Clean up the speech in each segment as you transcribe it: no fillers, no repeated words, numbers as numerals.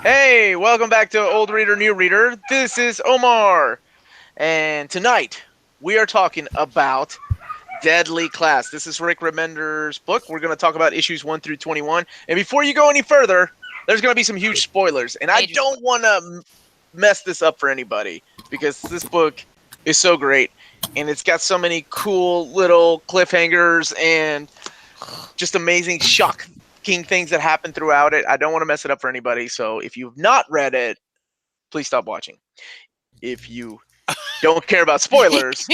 Hey, welcome back to Old Reader, New Reader. This is Omar. And tonight, we are talking about Deadly Class. This is Rick Remender's book. We're going to talk about issues 1 through 21. And before you go any further, there's going to be some huge spoilers. And I don't want to mess this up for anybody because this book is so great. And it's got so many cool little cliffhangers and just amazing shocking things that happen throughout it. I don't want to mess it up for anybody. So if you've not read it, please stop watching. If you don't care about spoilers,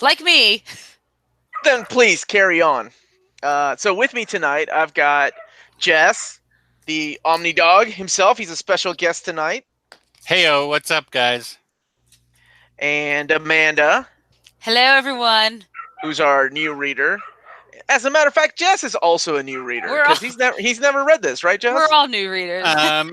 like me, then please carry on. So with me tonight, I've got Jess, the omnidog himself. He's a special guest tonight. Heyo, what's up, guys? And Amanda. Hello, everyone. Who's our new reader. As a matter of fact, Jess is also a new reader because he's never read this, right, Jess? We're all new readers. I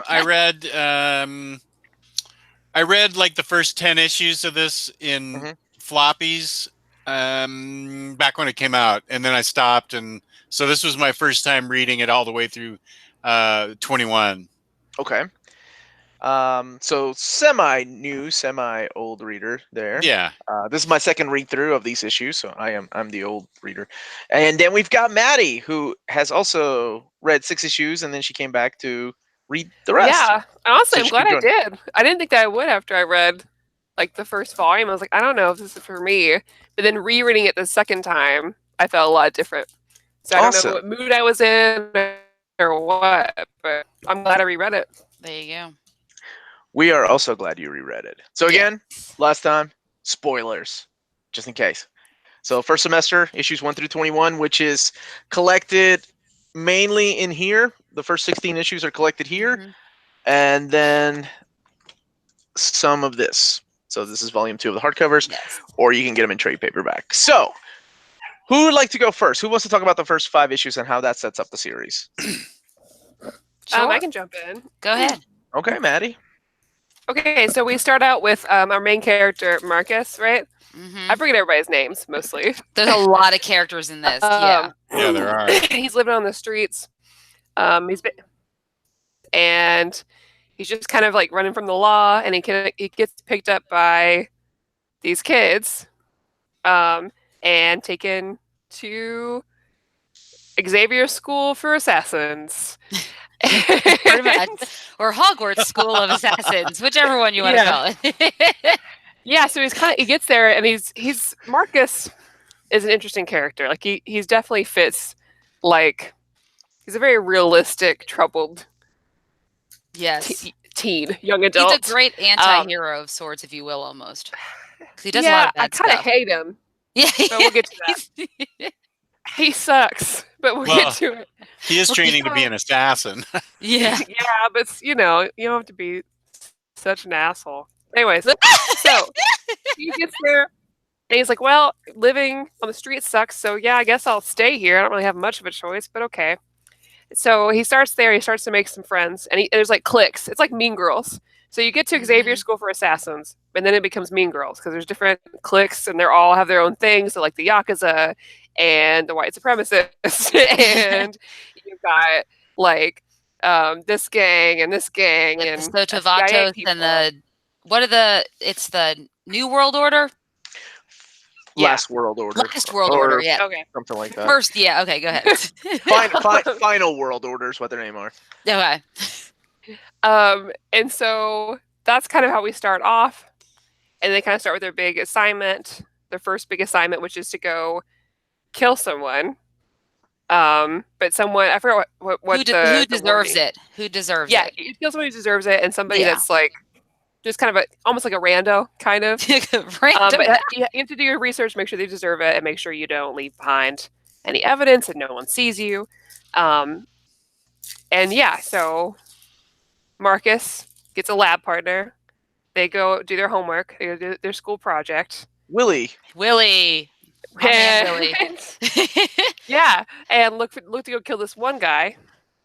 read like the first 10 issues of this in floppies back when it came out, and then I stopped, and so this was my first time reading it all the way through 21. Okay. So semi-new, semi-old reader there. Yeah. This is my second read-through of these issues, so I'm the old reader. And then we've got Maddie, who has also read 6 issues, and then she came back to read the rest. Yeah, honestly, I'm glad I did. I didn't think that I would after I read like the first volume. I was like, I don't know if this is for me. But then rereading it the second time, I felt a lot different. So I don't know what mood I was in or what, but I'm glad I reread it. There you go. We are also glad you reread it. So again, last time, spoilers, just in case. So first semester, issues 1 through 21, which is collected mainly in here. The first 16 issues are collected here. And then some of this. So this is volume 2 of the hardcovers, or you can get them in trade paperback. So who would like to go first? Who wants to talk about the first 5 issues and how that sets up the series? Sure. I can jump in. Go ahead. Okay, Maddie. Okay, so we start out with our main character, Marcus, right? I forget everybody's names, mostly. There's a lot of characters in this, Yeah, there are. He's living on the streets. And he's just kind of like running from the law, and he gets picked up by these kids and taken to Xavier School for Assassins. Or Hogwarts School of Assassins, whichever one you want to call it. Yeah, so he gets there, and he's Marcus is an interesting character. Like he's definitely fits, like he's a very realistic, troubled teen, young adult. He's a great anti-hero of sorts, if you will, almost. He does a lot of bad stuff. I kind of hate him. Yeah, but we'll get to that. He sucks, but we'll get to it. He is training to be an assassin. Yeah, but you don't have to be such an asshole. Anyways, so he gets there, and he's like, well, living on the street sucks, so yeah, I guess I'll stay here. I don't really have much of a choice, but okay. So he starts there, he starts to make some friends, and there's like cliques. It's like Mean Girls. So you get to Xavier School for Assassins, and then it becomes Mean Girls, because there's different cliques, and they all have their own things, so like the Yakuza, and the white supremacists, and you've got like this gang and this gang, and the Sotovatos, and it's the New World Order? Last World Order. Last World Order, yeah. Okay. Something like that. First, yeah, okay, go ahead. Final World Order is what their name are. Okay. And so that's kind of how we start off. And they kind of start with their big assignment, their first big assignment, which is to go kill someone. But someone, I forgot what who deserves it. Who deserves it? Yeah, you kill someone who deserves it, and somebody that's like just kind of almost like a rando, kind of. But you have to do your research, make sure they deserve it, and make sure you don't leave behind any evidence and no one sees you. And yeah, so Marcus gets a lab partner. They go do their homework. They go do their school project. Willie. And, yeah, and look to go kill this one guy.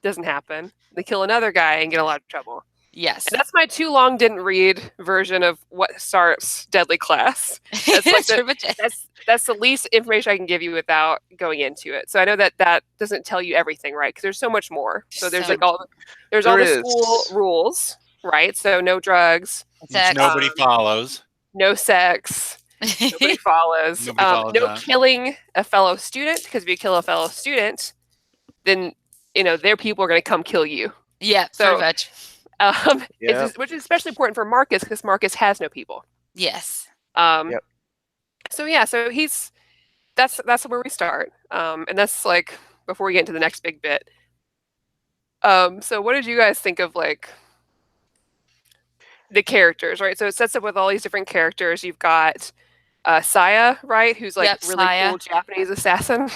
Doesn't happen. They kill another guy and get in a lot of trouble. Yes. And that's my too long didn't read version of what starts Deadly Class. That's like that's the least information I can give you without going into it. So I know that doesn't tell you everything, right? Because there's so much more. So there's like all the school rules, right? So no drugs, Which nobody follows. no sex, nobody follows. Nobody follows no that. killing a fellow student, because if you kill a fellow student, then their people are going to come kill you. Yeah, So, pretty much. Which is especially important for Marcus, because Marcus has no people. Yes. So yeah, so that's where we start, and that's like before we get into the next big bit. So what did you guys think of like the characters, right? So it sets up with all these different characters. You've got Saya, right, who's like really Saya. cool Japanese assassin,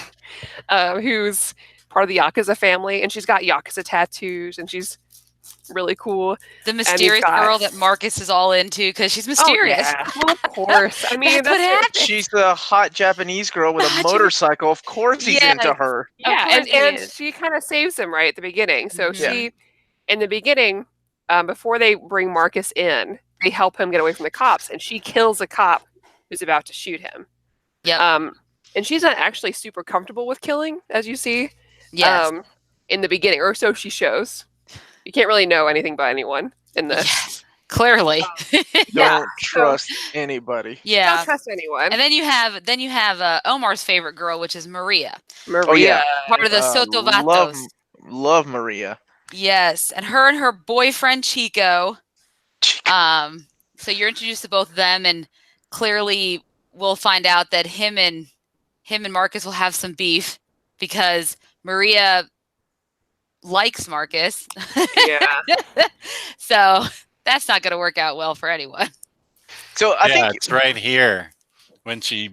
who's part of the Yakuza family, and she's got Yakuza tattoos, and she's really cool. The mysterious girl that Marcus is all into because she's mysterious. Oh, yeah. Well, of course. I mean, that's what happened. She's the hot Japanese girl with a motorcycle. Of course he's into her. Yeah, and she kind of saves him right at the beginning. So in the beginning, before they bring Marcus in, they help him get away from the cops, and she kills a cop who's about to shoot him. Yeah. And she's not actually super comfortable with killing, as you see. Yes. In the beginning, or so she shows. You can't really know anything about anyone in this. Yes, clearly. Don't trust anybody. Yeah. Don't trust anyone. And then you have Omar's favorite girl, which is Maria. Oh, yeah. Part of the Sotovatos. Love Maria. Yes. And her boyfriend Chico. So you're introduced to both of them, and clearly we'll find out that him and Marcus will have some beef because Maria likes Marcus. Yeah. So that's not going to work out well for anyone. So I think it's right here when she.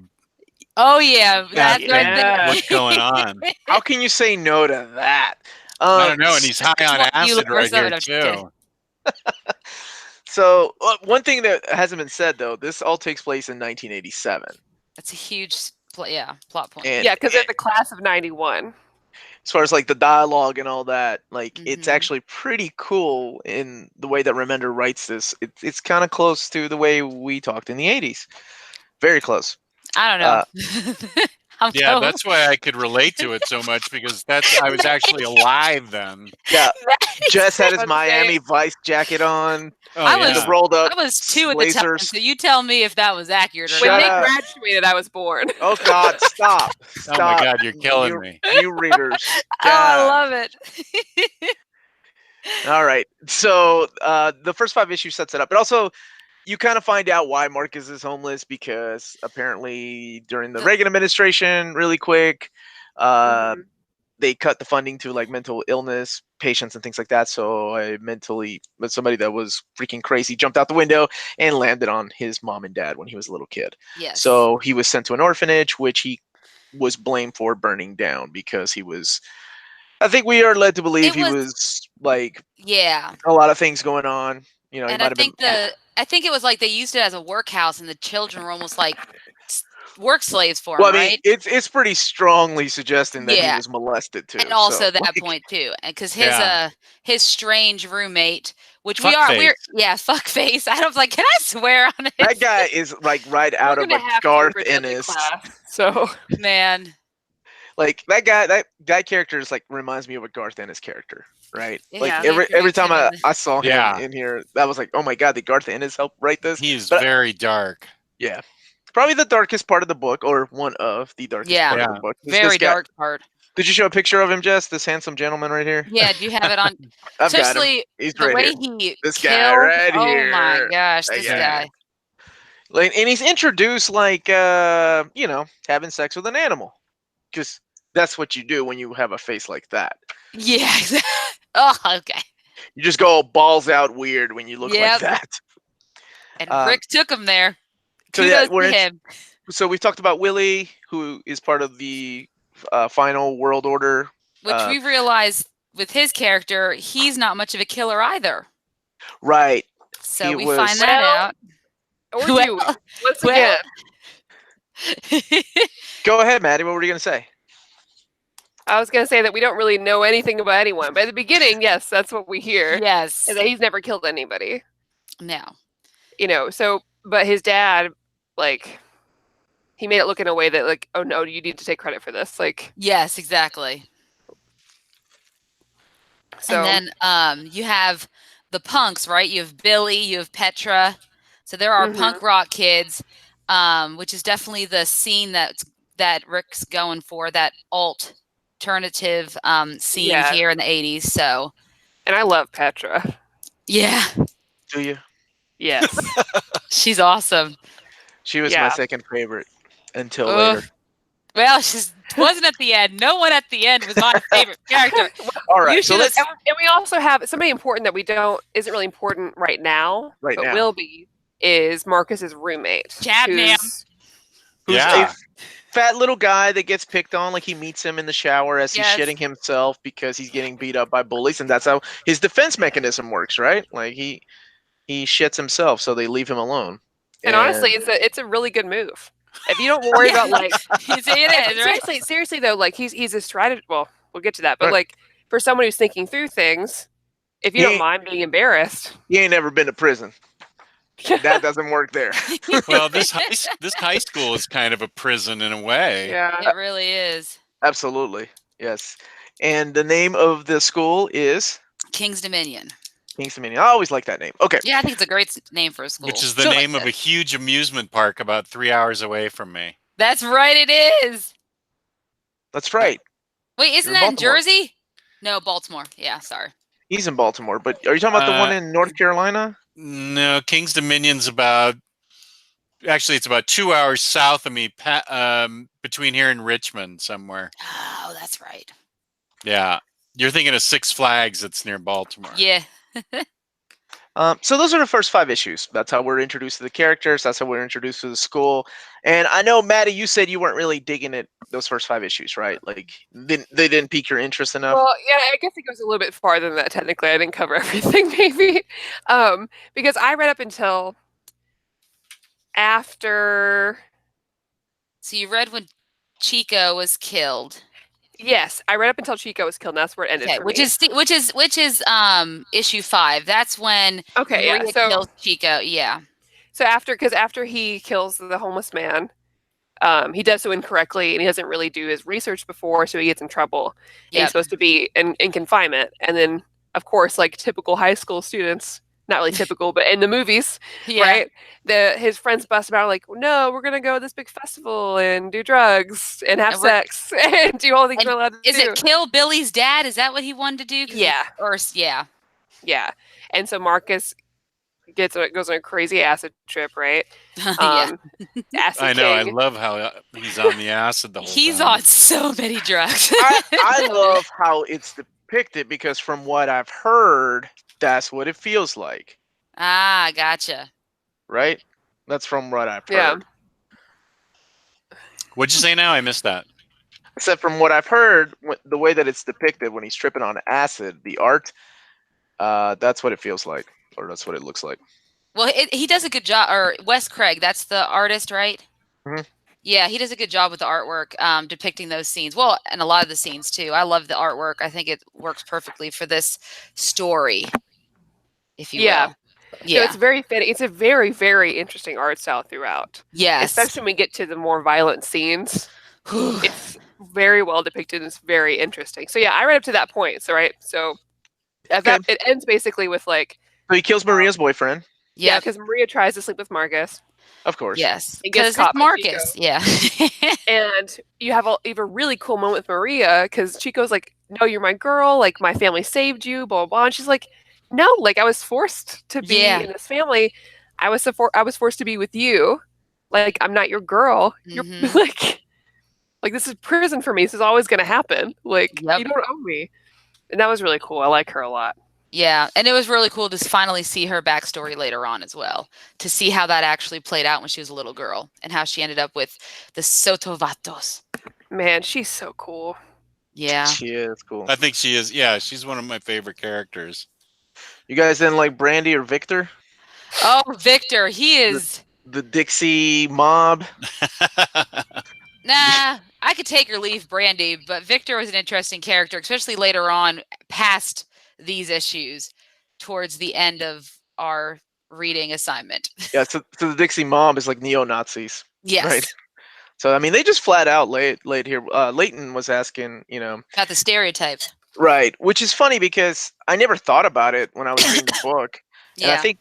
Oh yeah, that's right there. What's going on? How can you say no to that? I don't know, and he's high on acid right here too. So one thing that hasn't been said though, this all takes place in 1987. That's a huge plot point. Yeah, because it's the class of 91. As far as like the dialogue and all that, like it's actually pretty cool in the way that Remender writes this. It's kind of close to the way we talked in the 80s. Very close. I don't know. That's why I could relate to it so much, because I was actually alive then. Yeah, Jess had his Miami Vice jacket on. I was rolled up. I was 2 at the time, so you tell me if that was accurate or when not. When they graduated, I was born. Oh God, stop! Oh my God, you're killing me. You readers. Oh, I love it. All right, so the first 5 issues sets it up, but also you kind of find out why Marcus is homeless, because apparently during the Reagan administration, really quick, they cut the funding to like mental illness patients and things like that. So somebody that was freaking crazy jumped out the window and landed on his mom and dad when he was a little kid. Yes. So he was sent to an orphanage, which he was blamed for burning down because he was. I think we are led to believe he was like a lot of things going on. You know, and I think it was like they used it as a workhouse, and the children were almost like work slaves for him. Well, I mean, right? it's pretty strongly suggesting that he was molested too, and also that point too, because his strange roommate, which we're fuck face. I was like, can I swear on it? That guy is like right out of a Garth Ennis. So man, like that guy character is like reminds me of a Garth Ennis character. Right, like every time I saw him in here, that was like, oh my God, did Garth Ennis help write this? He's very dark. Yeah, probably the darkest part of the book, or one of the darkest part of the book. Very dark part. Did you show a picture of him, Jess? This handsome gentleman right here. Yeah, do you have it on? I've got him. He's the right way here. He this killed, guy right here. Oh my gosh, this guy. Like, and he's introduced like having sex with an animal, because that's what you do when you have a face like that. Yeah, exactly. Oh, okay. You just go all balls out weird when you look like that. And Rick took him there. So we've talked about Willie, who is part of the final World Order. Which we've realized with his character, he's not much of a killer either. Right. So we find that out. Or do we? Once again. Go ahead, Maddie. What were you going to say? I was going to say that we don't really know anything about anyone. But at the beginning, yes, that's what we hear. Yes. And that he's never killed anybody. No. But his dad, like, he made it look in a way that, like, oh no, you need to take credit for this. Like, yes, exactly. So, and then you have the punks, right? You have Billy, you have Petra. So there are punk rock kids, which is definitely the scene that Rick's going for, that alternative scene here in the 80s. So, and I love Petra. Yeah. Do you? Yes. She's awesome. She was my second favorite until later. Well, she wasn't at the end. No one at the end was my favorite character. All right, so and we also have somebody important that isn't really important right now, will be, is Marcus's roommate, Chadnam. Who's a fat little guy that gets picked on. Like, he meets him in the shower as he's shitting himself because he's getting beat up by bullies, and that's how his defense mechanism works, right? Like, he shits himself, so they leave him alone. And honestly, it's a really good move. If you don't worry about, like, seriously though, like, he's a strategist. Well, we'll get to that, but like, for someone who's thinking through things, if you don't mind being embarrassed, he ain't never been to prison. That doesn't work there. Well, this high school is kind of a prison in a way. Yeah, it really is. Absolutely, yes. And the name of the school is King's Dominion. King's Dominion. I always like that name. Okay. Yeah, I think it's a great name for a school. Which is the name of a huge amusement park about 3 hours away from me. That's right, it is. That's right. Wait, isn't that in Jersey? No, Baltimore. Yeah, sorry. He's in Baltimore, but are you talking about the one in North Carolina? No, King's Dominion's it's about 2 hours south of me, between here and Richmond somewhere. Oh, that's right. Yeah. You're thinking of Six Flags that's near Baltimore. Yeah. So those are the first 5 issues. That's how we're introduced to the characters. That's how we're introduced to the school. And I know, Maddie, you said you weren't really digging it, those first 5 issues, right? Like, they didn't pique your interest enough? Well, yeah, I guess it goes a little bit farther than that, technically. I didn't cover everything, maybe. Because I read up until after... So you read when Chico was killed. Yes, I read up until Chico was killed, and that's where it ended for which me. Which is issue 5. That's when Maria kills Chico. Yeah. So after he kills the homeless man, he does so incorrectly, and he doesn't really do his research before, so he gets in trouble. He's supposed to be in confinement, and then, of course, like typical high school students, not really typical, but in the movies, right? His friends bust about, like, no, we're gonna go to this big festival and do drugs and have sex and do all the things we're allowed to do. Is it kill Billy's dad? Is that what he wanted to do? Yeah. And so Marcus goes on a crazy acid trip, right? Acid I know. I love how he's on the acid the whole time. He's on so many drugs. I love how it's depicted, because from what I've heard, that's what it feels like. Ah, gotcha. Right? That's from what I've heard. What'd you say now? I missed that. Except from what I've heard, the way that it's depicted when he's tripping on acid, the art, that's what it feels like, or that's what it looks like. Well, he does a good job. Or Wes Craig, that's the artist, right? Mm-hmm. Yeah, he does a good job with the artwork, depicting those scenes. Well, and a lot of the scenes too. I love the artwork. I think it works perfectly for this story, if you will. Yeah. So it's very fitting. It's a very, very interesting art style throughout. Yes. Especially when we get to the more violent scenes. It's very well depicted. It's very interesting. So yeah, I read up to that point. So it ends basically with, like... So he kills Maria's boyfriend. Yeah, because Maria tries to sleep with Marcus. Of course. Yes. Because it's Marcus. Yeah. And you have a really cool moment with Maria, because Chico's like, no, you're my girl. Like, my family saved you, blah, blah, blah. And she's like, no, like, I was forced to be in this family. I was forced to be with you. Like, I'm not your girl. You're like, this is prison for me. This is always going to happen. Like, you don't own me. And that was really cool. I like her a lot. Yeah, and it was really cool to finally see her backstory later on as well, to see how that actually played out when she was a little girl and how she ended up with the Sotovatos. Man, she's so cool. Yeah. She is cool. I think she is. Yeah, she's one of my favorite characters. You guys didn't like Brandy or Victor? Oh, Victor, he is... The Dixie mob. Nah, I could take or leave Brandy, but Victor was an interesting character, especially later on, past these issues, towards the end of our reading assignment. Yeah, so the Dixie Mom is like neo-Nazis, right? Yes, So I mean, they just flat out laid here. Leighton was asking, about the stereotypes. right, which is funny because I never thought about it when I was reading the book, and I Yeah, think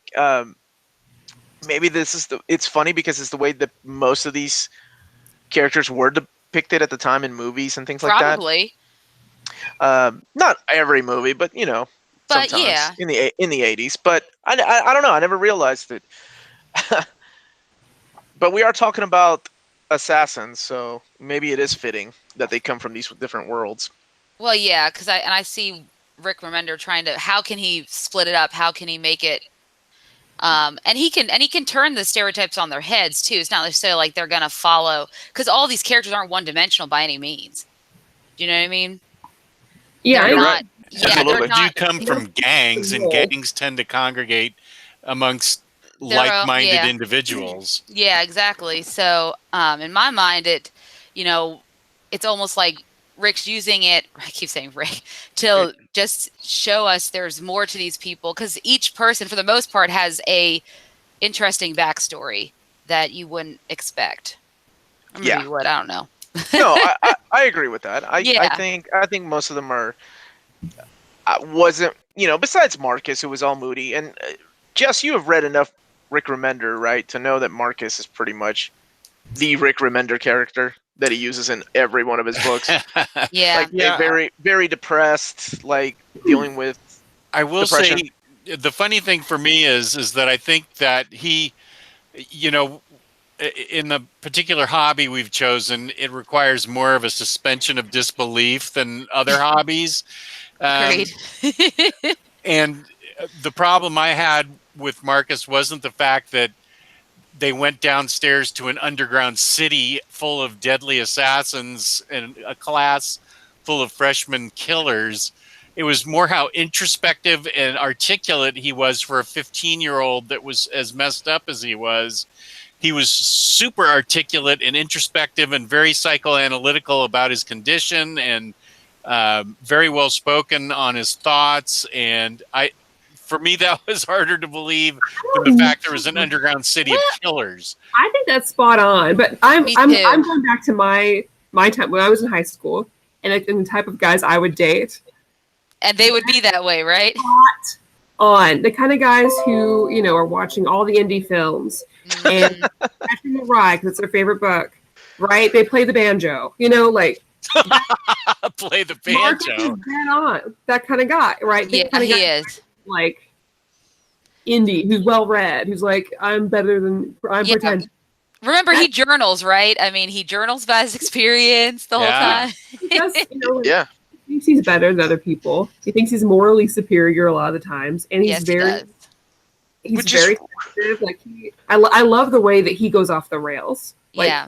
maybe it's funny because it's the way that most of these characters were depicted at the time in movies and things like that. probably. Not every movie, but But sometimes yeah, in the 80s. But I don't know. I never realized it. But we are talking about assassins, so maybe it is fitting that they come from these different worlds. well, yeah, because I see Rick Remender trying to. How can he split it up? How can he make it? And he can turn the stereotypes on their heads too. It's not necessarily like they're gonna follow, because all these characters aren't one dimensional by any means. Do you know what I mean? Yeah, They're You're not. right. Yeah, Absolutely. they're They do not. come from gangs, and gangs tend to congregate amongst like-minded yeah. individuals. Yeah, exactly. So, in my mind, it's almost like Rick's using it. I keep saying Rick to just show us there's more to these people, because each person, for the most part, has a interesting backstory that you wouldn't expect. Or maybe Yeah. you would. I don't know. No, I agree with that. I Yeah. I think most of them are wasn't besides Marcus, who was all moody. And Jess, you have read enough Rick Remender, right, to know that Marcus is pretty much the Rick Remender character that he uses in every one of his books. Yeah. Like a very, very depressed, like dealing with I will depression. say the funny thing for me is that I think that he, in the particular hobby we've chosen, it requires more of a suspension of disbelief than other hobbies. Agreed. And the problem I had with Marcus wasn't the fact that they went downstairs to an underground city full of deadly assassins and a class full of freshman killers. It was more how introspective and articulate he was for a 15-year-old that was as messed up as he was. He was super articulate and introspective and very psychoanalytical about his condition, and very well spoken on his thoughts. And for me, that was harder to believe than the fact there was an underground city of killers. I think that's spot on. But I'm going back to my time when I was in high school, and the type of guys I would date. And they would be that way, right? On the kind of guys who are watching all the indie films and catching the ride because it's their favorite book, right? They play the banjo, like play the Marcus banjo. is dead on that kind of guy, right? Yeah, kind of he guy, is. like indie, who's well read, who's like, I'm better than I'm pretending. Remember, he journals, right? I mean, he journals about his experience the whole time. He does, Yeah. He thinks he's better than other people. He thinks he's morally superior a lot of the times, and he's Yes, very, he does. he's very sensitive. Like I love the way that he goes off the rails. Like, Yeah.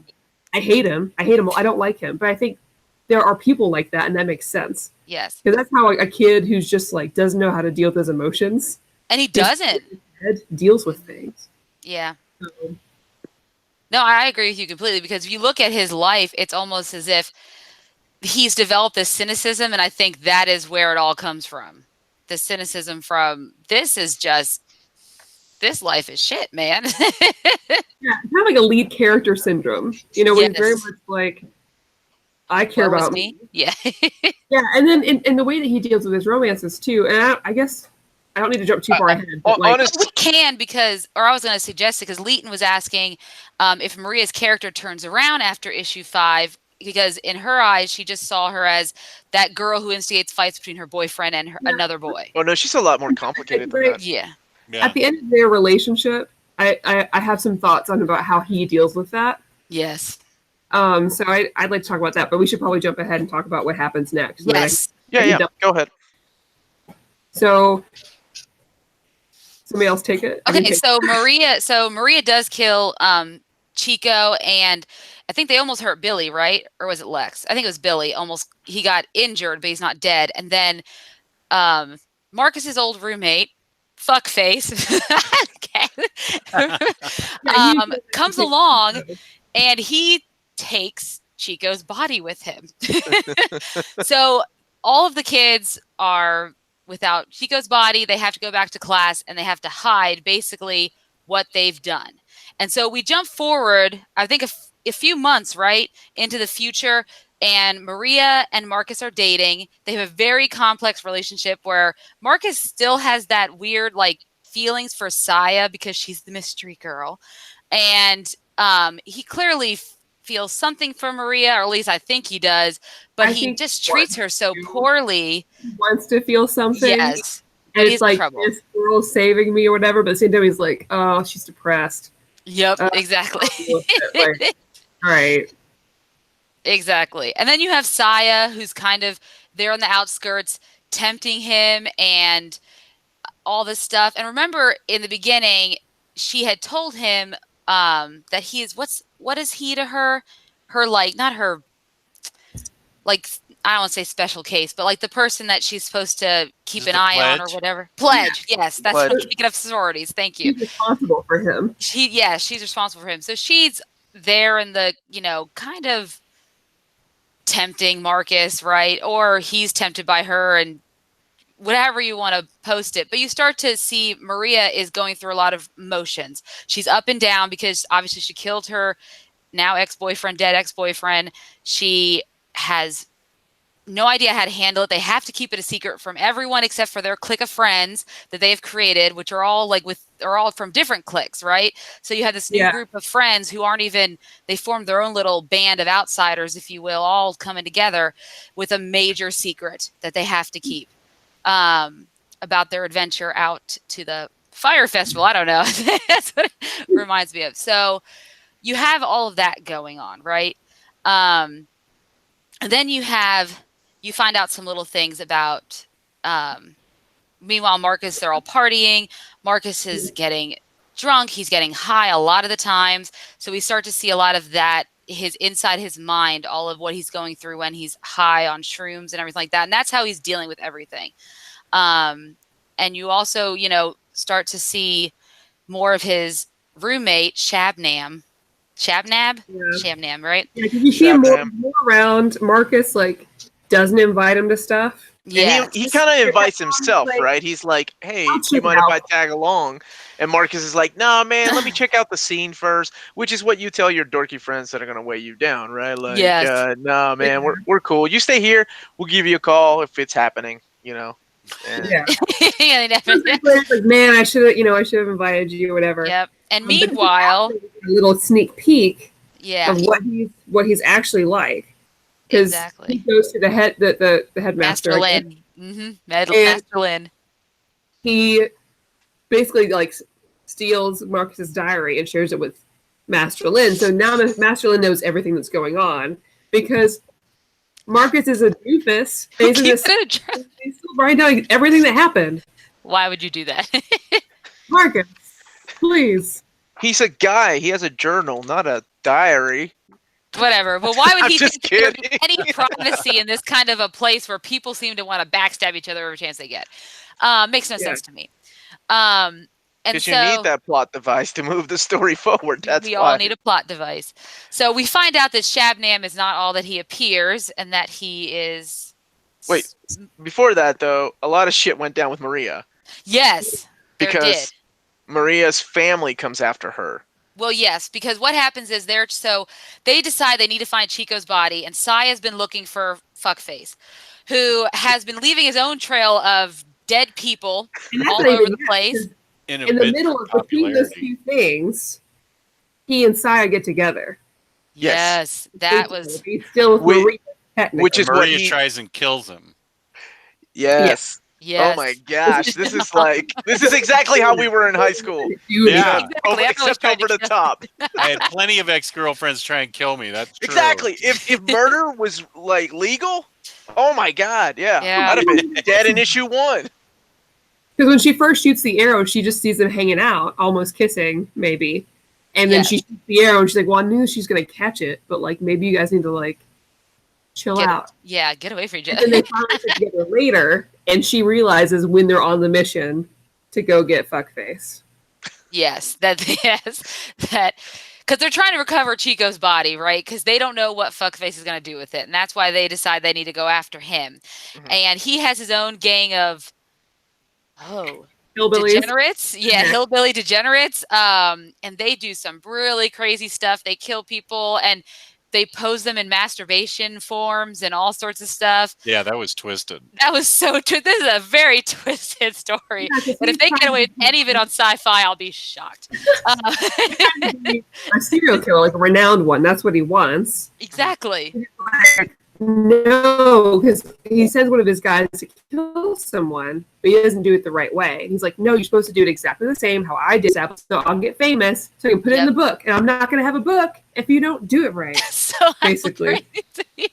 I hate him. I don't like him. But I think there are people like that, and that makes sense. Yes. Because that's how a kid who's just like doesn't know how to deal with his emotions. And he doesn't. Deals with things. Yeah. No, I agree with you completely, because if you look at his life, it's almost as if he's developed this cynicism, and I think that is where it all comes from. The cynicism from this life is shit, man. Yeah, it's kind of like a lead character syndrome. Where he's very much like, I care about me. Yeah. Yeah, and then in the way that he deals with his romances too, and I guess I don't need to jump too far ahead. But honestly, we can, I was going to suggest it because Leighton was asking if Maria's character turns around after issue 5, because in her eyes, she just saw her as that girl who instigates fights between her boyfriend and another boy. Oh no, she's a lot more complicated than that. Yeah. At the end of their relationship, I have some thoughts on about how he deals with that. Yes. So I'd like to talk about that, but we should probably jump ahead and talk about what happens next. Yes. Yeah. Go ahead. So somebody else take it. Okay, so Maria does kill Chico, and I think they almost hurt Billy, right? Or was it Lex? I think it was Billy. He got injured, but he's not dead. And then Marcus's old roommate, fuckface, comes along, and he takes Chico's body with him. So all of the kids are without Chico's body. They have to go back to class and they have to hide basically what they've done. And so we jump forward, I think a few months, right, into the future. And Maria and Marcus are dating. They have a very complex relationship where Marcus still has that weird, like, feelings for Saya because she's the mystery girl. And he clearly feels something for Maria, or at least I think he does, but he just treats her so poorly. He wants to feel something. Yes. And it's like, this girl's saving me or whatever, but at the same time he's like, oh, she's depressed. Yep, exactly. Like, all right. Exactly. And then you have Saya, who's kind of there on the outskirts, tempting him and all this stuff. And remember, in the beginning, she had told him that he is, what is he to her? Her, like, not her, like, I don't want to say special case, but like the person that she's supposed to keep an eye on or whatever. Pledge. Yes, that's what I'm thinking of, sororities. Thank you. She's responsible for him. She's responsible for him. So she's there in the, kind of tempting Marcus, right? Or he's tempted by her, and whatever you want to post it. But you start to see Maria is going through a lot of emotions. She's up and down because obviously she killed her now dead ex-boyfriend. She has no idea how to handle it. They have to keep it a secret from everyone except for their clique of friends that they've created, which are all are all from different cliques, right? So you have this new group of friends who aren't even, they formed their own little band of outsiders, if you will, all coming together with a major secret that they have to keep about their adventure out to the fire festival. I don't know. That's what it reminds me of. So you have all of that going on, right? And then you find out some little things about, meanwhile, Marcus, they're all partying. Marcus is getting drunk. He's getting high a lot of the times. So we start to see a lot of that, inside his mind, all of what he's going through when he's high on shrooms and everything like that. And that's how he's dealing with everything. And you also, start to see more of his roommate, Shabnam, right? Yeah, because you see him more around. Marcus, like, doesn't invite him to stuff. Yeah, he kind of invites himself, right? He's like, "Hey, do you mind if I tag along?" And Marcus is like, "Nah, man, let me check out the scene first," which is what you tell your dorky friends that are gonna weigh you down, right? Like, "Nah, man, we're cool. You stay here. We'll give you a call if it's happening." And, yeah, they definitely. Like, man, I should have invited you or whatever. Yep. And meanwhile, a little sneak peek of what he's actually like. Because he goes to the headmaster, Master Lin. Master Lin. He basically like steals Marcus's diary and shares it with Master Lin. So now Master Lin knows everything that's going on because Marcus is a doofus. He's still writing down everything that happened. Why would you do that? Marcus, please. He's a guy. He has a journal, not a diary. Whatever, but why would he think there'd be any privacy in this kind of a place where people seem to want to backstab each other every chance they get? Makes no sense to me. And because you need that plot device to move the story forward. We all need a plot device. So we find out that Shabnam is not all that he appears, and that he is. Wait, before that though, a lot of shit went down with Maria. Yes, because Maria's family comes after her. Well, yes, because what happens is they decide they need to find Chico's body, and Saya's been looking for Fuckface, who has been leaving his own trail of dead people all over the place. In the middle of between those two things, he and Saya get together. Yes, that was he's still with Maria, which is Maria tries and kills him. Yes. Yes. Oh my gosh, this is exactly how we were in high school. Yeah, except over the top. I had plenty of ex-girlfriends try and kill me. That's true. Exactly. If murder was like legal, oh my god, I'd have been dead in issue 1. Because when she first shoots the arrow, she just sees them hanging out, almost kissing, maybe. And then she shoots the arrow, and she's like, "Well, I knew she's gonna catch it, but like maybe you guys need to like chill out." Yeah, get away from each other. And then they finally get together later. And she realizes when they're on the mission to go get Fuckface. Yes, because because they're trying to recover Chico's body, right? Because they don't know what fuckface is going to do with it, and that's why they decide they need to go after him. And he has his own gang of Hillbillies. degenerates, hillbilly degenerates. And they do some really crazy stuff. They kill people and they pose them in masturbation forms and all sorts of stuff. Yeah, that was twisted. That was so true. This is a very twisted story. But if they get away with any of it on sci-fi, I'll be shocked. A serial killer, like a renowned one. That's what he wants. Exactly. No, because he sends one of his guys to kill someone, but he doesn't do it the right way. He's like, no, you're supposed to do it exactly the same how I did that, so I'll get famous, so I can put it in the book. And I'm not going to have a book if you don't do it right. So basically. I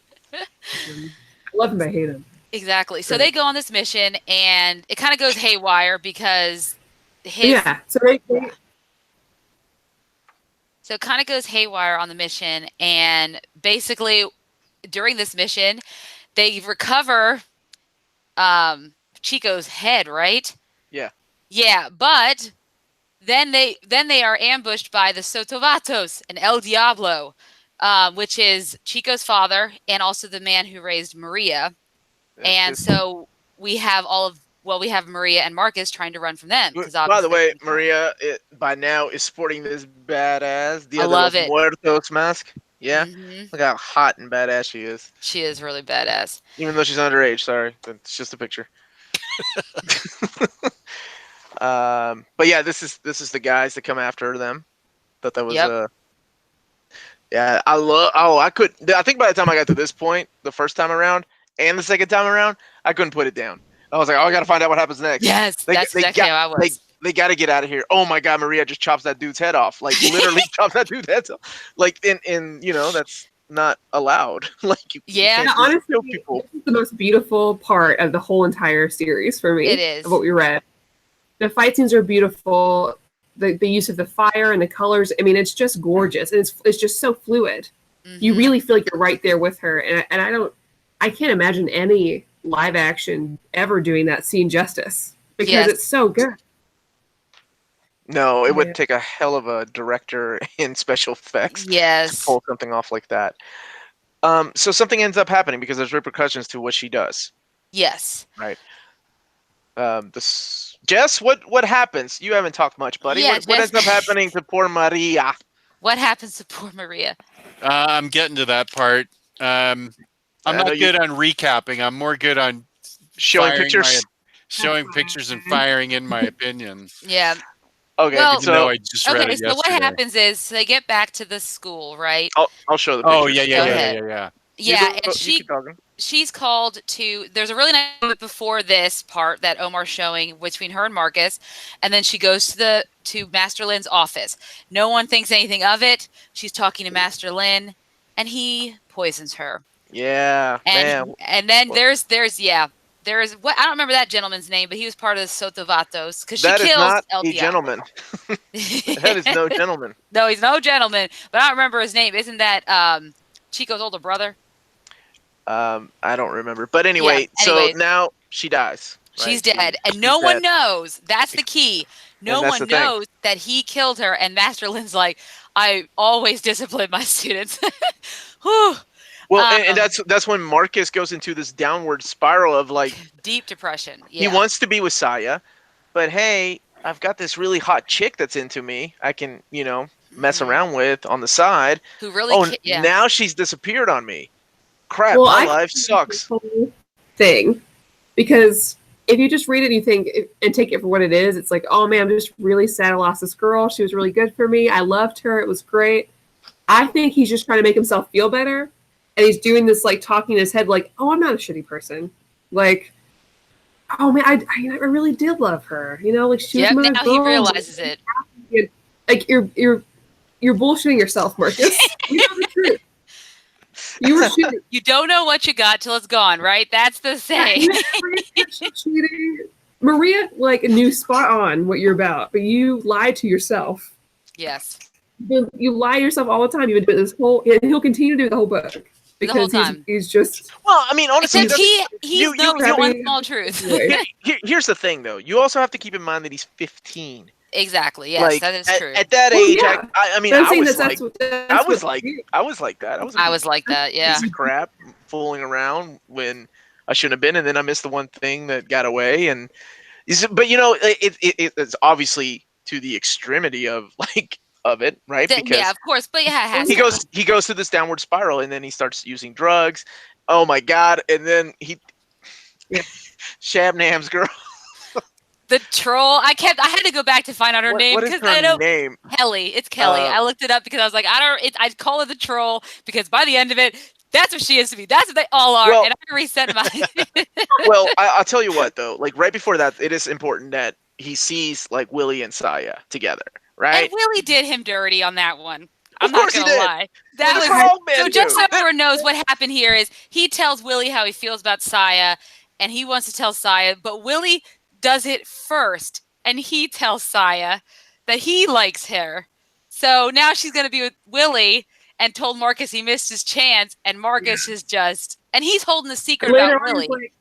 love him, I hate him. Exactly. So they go on this mission, and it kind of goes haywire because So it kind of goes haywire on the mission, and basically during this mission, they recover Chico's head, right? Yeah. Yeah, but then they are ambushed by the Sotovatos and El Diablo, which is Chico's father and also the man who raised Maria. And so we have we have Maria and Marcus trying to run from them. By the way, Maria by now is sporting this badass Dia I love de los Muertos mask. Yeah, look how hot and badass she is. She is really badass, even though she's underage. Sorry, it's just a picture. But yeah, this is the guys that come after them. Thought that was yeah. I think by the time I got to this point, the first time around and the second time around, I couldn't put it down. I was like, I got to find out what happens next. Yes, that's exactly how I was. They got to get out of here. Oh my God, Maria just chops that dude's head off. Like literally chops that dude's head off. Like in that's not allowed. Like you can't honestly, kill people. This is the most beautiful part of the whole entire series for me. It is. Of what we read. The fight scenes are beautiful. The use of the fire and the colors. I mean, it's just gorgeous, and it's just so fluid. You really feel like you're right there with her, and I can't imagine any live action ever doing that scene justice because it's so good. No, it would take a hell of a director in special effects to pull something off like that. So something ends up happening because there's repercussions to what she does. Yes. Right. Jess, what happens? You haven't talked much, buddy. Yeah, what ends up happening to poor Maria? What happens to poor Maria? I'm getting to that part. I'm not good on recapping. I'm more good on showing pictures. Showing pictures and firing in my opinion. Yeah. Okay. Well, so I just read it so what happens is they get back to the school, right? I'll show the pictures. Oh yeah. Yeah, and she's called to. There's a really nice moment before this part that Omar's showing between her and Marcus, and then she goes to Master Lin's office. No one thinks anything of it. She's talking to Master Lin, and he poisons her. Yeah, man. And then there's what I don't remember that gentleman's name, but he was part of the Sotovatos because she kills not El a Diablo. gentleman. That is no gentleman. No, he's no gentleman, but I don't remember his name. Isn't that Chico's older brother? I don't remember. But anyway, so now she dies. Right? She's dead. And no one knows. That's the key. No one knows that he killed her. And Master Lin's like, I always discipline my students. Whew. Well, and that's when Marcus goes into this downward spiral of like deep depression. Yeah. He wants to be with Saya, but hey, I've got this really hot chick that's into me. I can, mess around with on the side. Who really? Now she's disappeared on me. Crap, my life sucks. Thing, because if you just read it and you think and take it for what it is, it's like, oh man, I'm just really sad I lost this girl. She was really good for me. I loved her. It was great. I think he's just trying to make himself feel better. And he's doing this, like, talking in his head, like, oh, I'm not a shitty person. Like, oh, man, I really did love her. Like, she was my now girl. He realizes it. Like, you're bullshitting yourself, Marcus. You know the truth. You were cheating. You don't know what you got till it's gone, right? That's the saying. Maria, like, knew spot on what you're about, but you lied to yourself. Yes. You lie to yourself all the time. You've been doing this and he'll continue to do the whole book. Because he's just... Well, I mean, honestly... He knows one small truth. Here's the thing, though. You also have to keep in mind that he's 15. Exactly. Yes, Like that is true. at that Well, age, yeah. I mean, But I'm I saying was that's like, that's I was what like, you- I was like that. I was I was like that. Yeah. piece of crap, fooling around when I shouldn't have been, and then I missed the one thing that got away. And but it's obviously to the extremity of of it, right? Yeah, Because of course. But yeah, it has he to goes be. he goes through this downward spiral, and then he starts using drugs. Oh my god! And then Yeah. Shabnam's girl. The troll. I had to go back to find out her name What is because her I know name? Kelly. It's Kelly. Uh, I looked it up because I was like, I'd call her the troll because by the end of it, that's what she is to me. That's what they all are. Well- And I reset mine. well, I'll tell you what though. Like right before that, it is important that he sees like Willie and Saya together, right? And Willie did him dirty on that one. I'm Of not course he gonna did. lie. Well, That that's was what all men so. Just do. so everyone knows, what happened here is he tells Willie how he feels about Saya, and he wants to tell Saya, but Willie does it first, and he tells Saya that he likes her. So now she's gonna be with Willie, and told Marcus he missed his chance, and Marcus is just, and he's holding the secret later about on, Willie. it's like,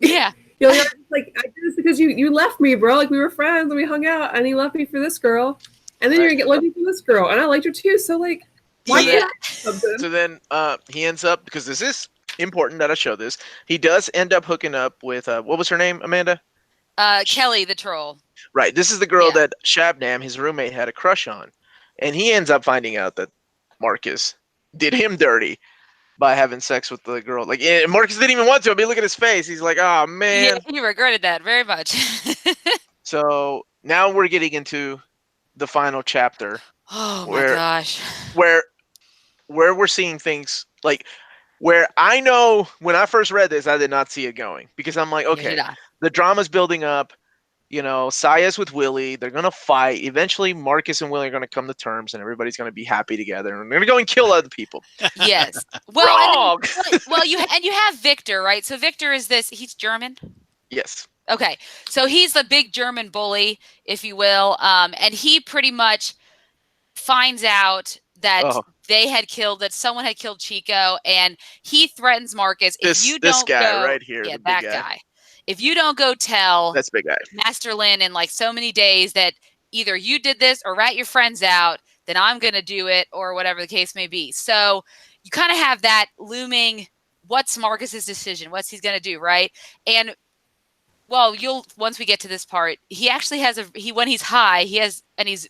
Yeah. you're like, I did this because you left me, bro. Like we were friends and we hung out, and he left me for this girl, and then Right. you're gonna get lucky for this girl, and I liked her too. So like, why Yeah. can't I do something? So then he ends up, because this is important that I show this. He does end up hooking up with what was her name, Amanda? Kelly the troll. Right. This is the girl Yeah. that Shabnam, his roommate, had a crush on, and he ends up finding out that Marcus did him dirty by having sex with the girl. Like, Marcus didn't even want to. I mean, look at his face. He's like, "Oh man." Yeah, he regretted that very much. So now we're getting into the final chapter, Oh my Where- gosh. where we're seeing things like where I know when I first read this, I did not see it going because I'm like, Neither okay, did I. the drama's building up. You know, Saya's with Willie. They're gonna fight. Eventually, Marcus and Willie are gonna come to terms, and everybody's gonna be happy together. And they're gonna go and kill other people. Yes. Well, Wrong. well, you have Victor, right? So Victor is this. He's German. Yes. Okay, so he's the big German bully, if you will, and he pretty much finds out that Oh. that someone had killed Chico, and he threatens Marcus if you This don't guy go. right here, Yeah, the big that guy. guy. If you don't go tell That's big guy. Master Lin in like so many days that either you did this or rat your friends out, then I'm going to do it, or whatever the case may be. So you kind of have that looming. What's Marcus's decision? What's he's going to do, right? And well, once we get to this part, he actually has when he's high, he's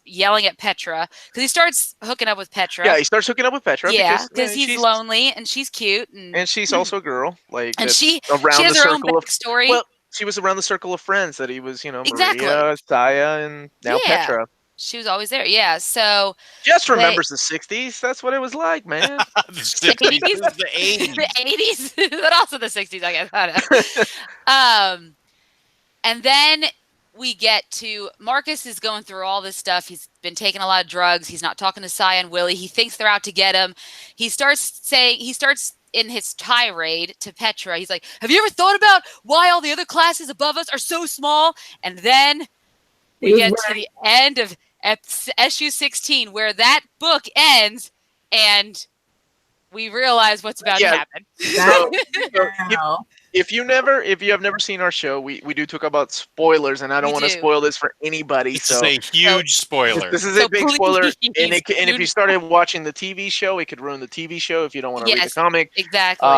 yelling at Petra because he starts hooking up with Petra. Yeah, he starts hooking up with Petra. Yeah, because he's lonely and she's cute and she's also a girl. Like, and that's she around has the her own circle of. backstory. Well, she was around the circle of friends that he was, Exactly. Maria, Saya, and now Yeah. Petra. She was always there. Yeah. So Just remembers the '60s. That's what it was like, man. The 60s, this is the 80s. the 80s, but also the 60s, I guess. I don't know. And then we get to Marcus is going through all this stuff. He's been taking a lot of drugs. He's not talking to Saya and Willie. He thinks they're out to get him. He starts in his tirade to Petra. He's like, "Have you ever thought about why all the other classes above us are so small?" And then we get to the end of SU 16 where that book ends and we realize what's about to happen. So, if you have never seen our show, we do talk about spoilers, and I don't want to spoil this for anybody. It's So a huge spoiler. this is a big spoiler, and please if you started watching the TV show, it could ruin the TV show if you don't want to read the comic. Exactly.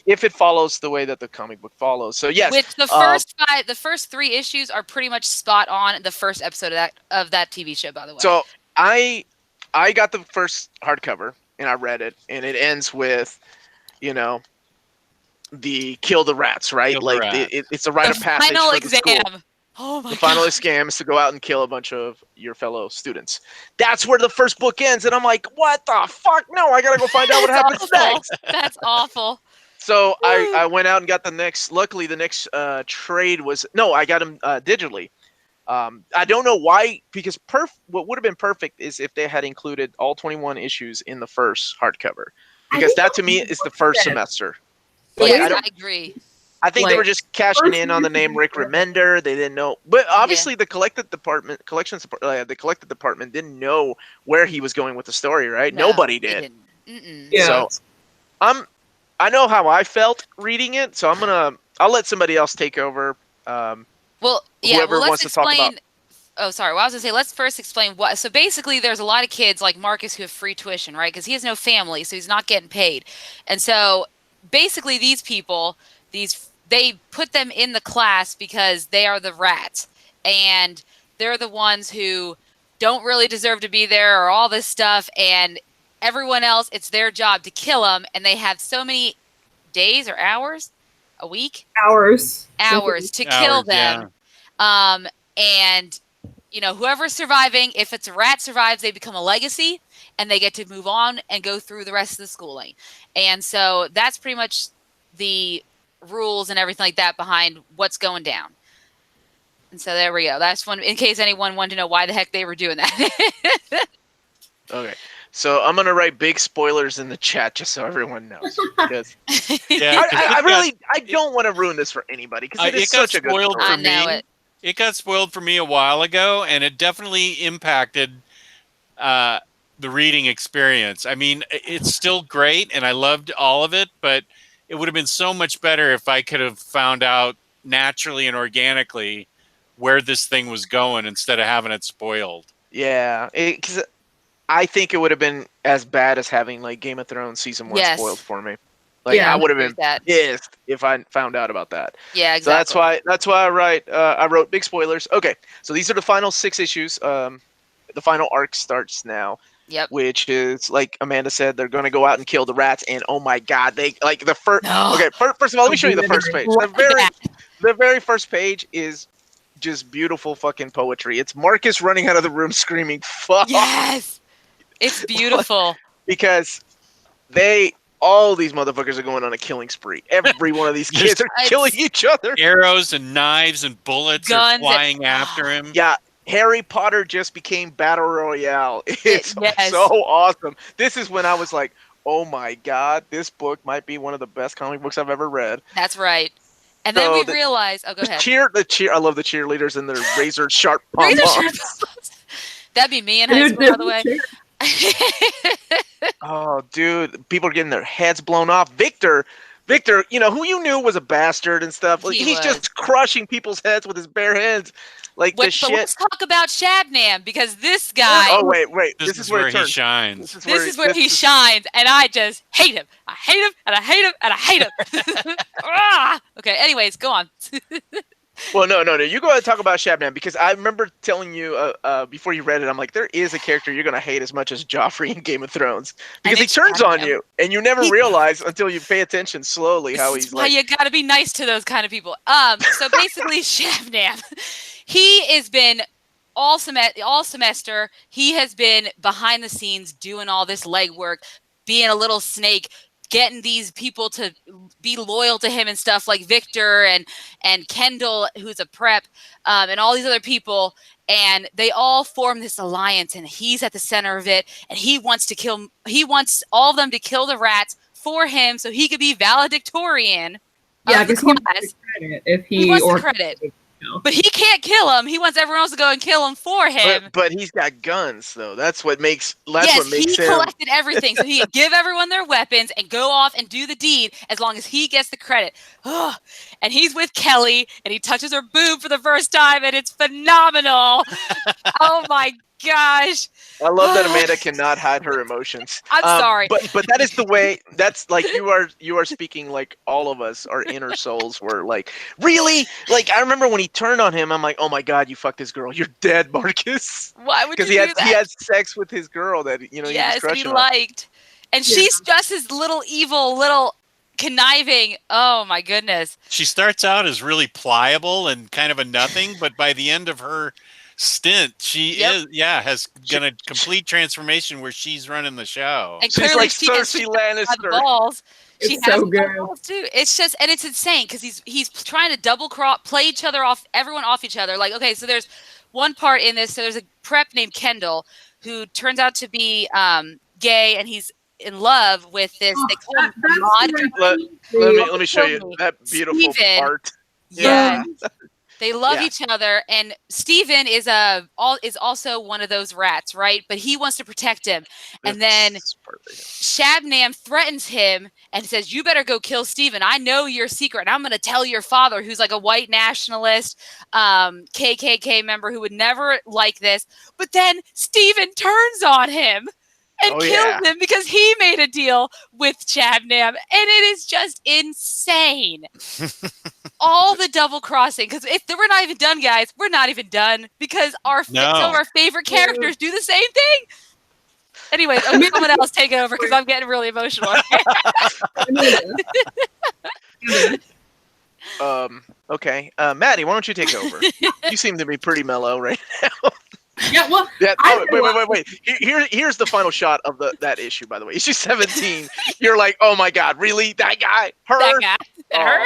If it follows the way that the comic book follows. So yes, which the first 3 issues are pretty much spot on the first episode of that TV show, by the way. So I got the first hardcover and I read it, and it ends with, the kill the rats, right? Kill the like rats. it's a rite of passage final for the school. exam. Oh my The final God. exam is to go out and kill a bunch of your fellow students. That's where the first book ends, and I'm like, what the fuck? No, I gotta go find out what happens Awful. next. That's awful. So I went out and got the next. Luckily, the next trade was I got them digitally. I don't know why, because what would have been perfect is if they had included all 21 issues in the first hardcover, because that to me is the first semester. Like, Yes, I I agree. I think they were just cashing in on the name Rick Remender. They didn't know, but obviously the collected department didn't know where he was going with the story, right? No, Nobody they did. didn't. Yeah. So I know how I felt reading it, so I'll let somebody else take over. Well, yeah. Whoever Well, let's wants to talk explain. about- Oh, sorry. Well, I was gonna say, let's first explain what. So basically, there's a lot of kids like Marcus who have free tuition, right? Because he has no family, so he's not getting paid. And so basically, these people, they put them in the class because they are the rats, and they're the ones who don't really deserve to be there, or all this stuff. And everyone else, it's their job to kill them, and they have so many days or hours, a week, Hours to kill them. And whoever's surviving, if it's a rat survives, they become a legacy and they get to move on and go through the rest of the schooling. And so that's pretty much the rules and everything like that behind what's going down. And so there we go. That's one, in case anyone wanted to know why the heck they were doing that. Okay. So I'm gonna write big spoilers in the chat just so everyone knows. Because Yeah, I don't want to ruin this for anybody because it is such a good story. For I know me. it. It got spoiled for me a while ago, and it definitely impacted the reading experience. I mean, it's still great, and I loved all of it, but it would have been so much better if I could have found out naturally and organically where this thing was going instead of having it spoiled. Yeah, because I think it would have been as bad as having like Game of Thrones season 1 spoiled for me. Like I would have been pissed if I found out about that. Yeah, exactly. So that's why I wrote big spoilers. Okay, so these are the final 6 issues. The final arc starts now. Yep. Which is, like Amanda said, they're going to go out and kill the rats, and oh my god, they like the first. No. Okay, first of all, let me show you the first page. The very first page is just beautiful fucking poetry. It's Marcus running out of the room screaming, "Fuck!" Yes, it's beautiful because all these motherfuckers are going on a killing spree. Every one of these kids are killing each other. Arrows and knives and bullets are flying after him. Yeah, Harry Potter just became Battle Royale. It's so awesome. This is when I was like, oh my god, this book might be one of the best comic books I've ever read. That's right. And then we realized, go ahead. I love the cheerleaders and their razor sharp pom-poms. That'd be me in high school, by the way. Oh, dude, people are getting their heads blown off. Victor, who you knew was a bastard and stuff. Like, he's just crushing people's heads with his bare hands. Like this shit. But let's talk about Shabnam, because this guy. Oh wait, this is where he shines. This is where he shines, and I just hate him. I hate him, and I hate him, and I hate him. Okay. Anyways, go on. Well, no. You go ahead and talk about Shabnam, because I remember telling you before you read it, I'm like, there is a character you're going to hate as much as Joffrey in Game of Thrones. Because he turns on you, and you never realize until you pay attention slowly how he's like... you got to be nice to those kind of people. So basically, Shabnam, he has been all semester, he has been behind the scenes doing all this legwork, being a little snake, getting these people to be loyal to him and stuff, like Victor and Kendall, who's a prep, and all these other people. And they all form this alliance, and he's at the center of it. And he wants all of them to kill the rats for him so he could be valedictorian. Yeah, because he wants the credit if he wants the credit. But he can't kill him. He wants everyone else to go and kill him for him. But he's got guns, though. That's what makes him. He collected everything, so he could give everyone their weapons and go off and do the deed as long as he gets the credit. And he's with Kelly, and he touches her boob for the first time, and it's phenomenal. Oh my gosh. I love that Amanda cannot hide her emotions. I'm sorry. But that is the way, that's like, you are speaking like all of us, our inner souls were like, really? Like, I remember when he turned on him, I'm like, oh my God, you fucked this girl. You're dead, Marcus. Why would you do that? Because he had sex with his girl that, he was crushing he liked. And she's just his little evil, little conniving. Oh my goodness. She starts out as really pliable and kind of a nothing, but by the end of her stint, she has done a complete transformation where she's running the show. And she's like Cersei Lannister. Balls. She has so good too. It's just, and it's insane because he's trying to double play everyone off each other. Like, okay, so there's one part in this. So there's a prep named Kendall who turns out to be gay, and he's in love with this. They call him Let me show you that beautiful part. Yeah. They love Yeah. each other, and Steven is also one of those rats, right? But he wants to protect him. And then That's perfect. Shabnam threatens him and says, "You better go kill Steven. I know your secret, and I'm going to tell your father," who's like a white nationalist, KKK member who would never like this. But then Steven turns on him and Oh, kills yeah. him because he made a deal with Shabnam, and it is just insane. All the double crossing, because if we're not even done, guys, we're not even done, because some of our favorite characters do the same thing. Anyways, someone else take it over because I'm getting really emotional. Okay. Maddie, why don't you take over? You seem to be pretty mellow right now. Yeah, well, Yeah, wait. Here's the final shot of that issue, by the way. Issue 17. You're like, oh my god, really? That guy? Her? That guy? Her?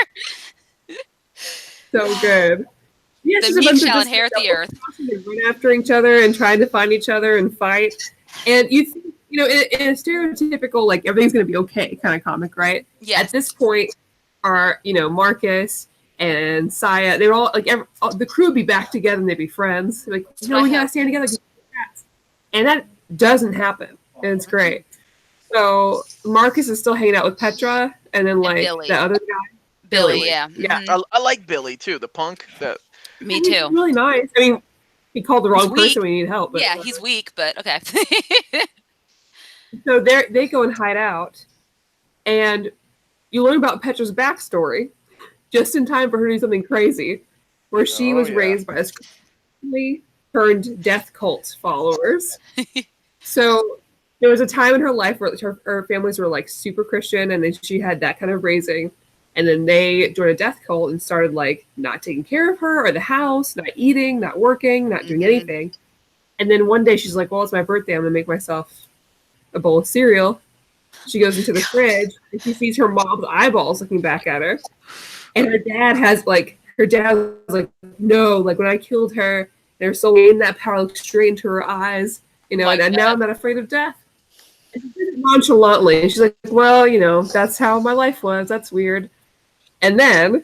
So good. Yes, The meek shall inherit the earth. Run after each other and trying to find each other and fight. And in a stereotypical, like, everything's going to be okay kind of comic, right? Yes. At this point, Marcus and Saya, they're all, like, the crew would be back together and they'd be friends. Like, we got to stand together. And that doesn't happen. And it's great. So Marcus is still hanging out with Petra, and then, like, the other guy. Billy, yeah. Yeah. Mhm. I like Billy, too, the punk. Me too. He's really nice. I mean, he called the wrong person when he needed help. But yeah, he's weak, but okay. So they go and hide out, and you learn about Petra's backstory just in time for her to do something crazy, where she was raised by a turned death cult followers. So there was a time in her life where her families were, like, super Christian, and then she had that kind of raising. And then they joined a death cult and started, like, not taking care of her or the house, not eating, not working, not doing anything. And then one day she's like, well, it's my birthday. I'm going to make myself a bowl of cereal. She goes into the fridge and she sees her mom's eyeballs looking back at her. And her dad was like, no, like, when I killed her, there's so in that power looked straight into her eyes, and now I'm not afraid of death. And she did it nonchalantly. And she's like, well, that's how my life was. That's weird. And then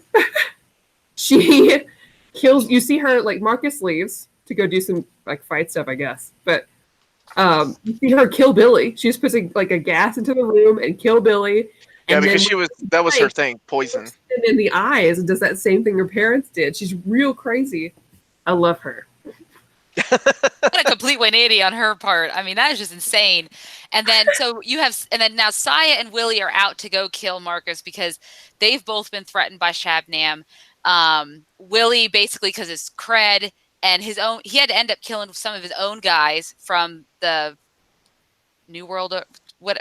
she kills, you see her, like, Marcus leaves to go do some, like, fight stuff, I guess. But you see her kill Billy. She just puts, like, a gas into the room and kill Billy. Yeah, because that was her thing, poison. And in the eyes and does that same thing her parents did. She's real crazy. I love her. What a complete 180 on her part. I mean, that is just insane. And then now Saya and Willie are out to go kill Marcus because they've both been threatened by Shabnam. Willie basically because it's cred and he had to end up killing some of his own guys from the New World,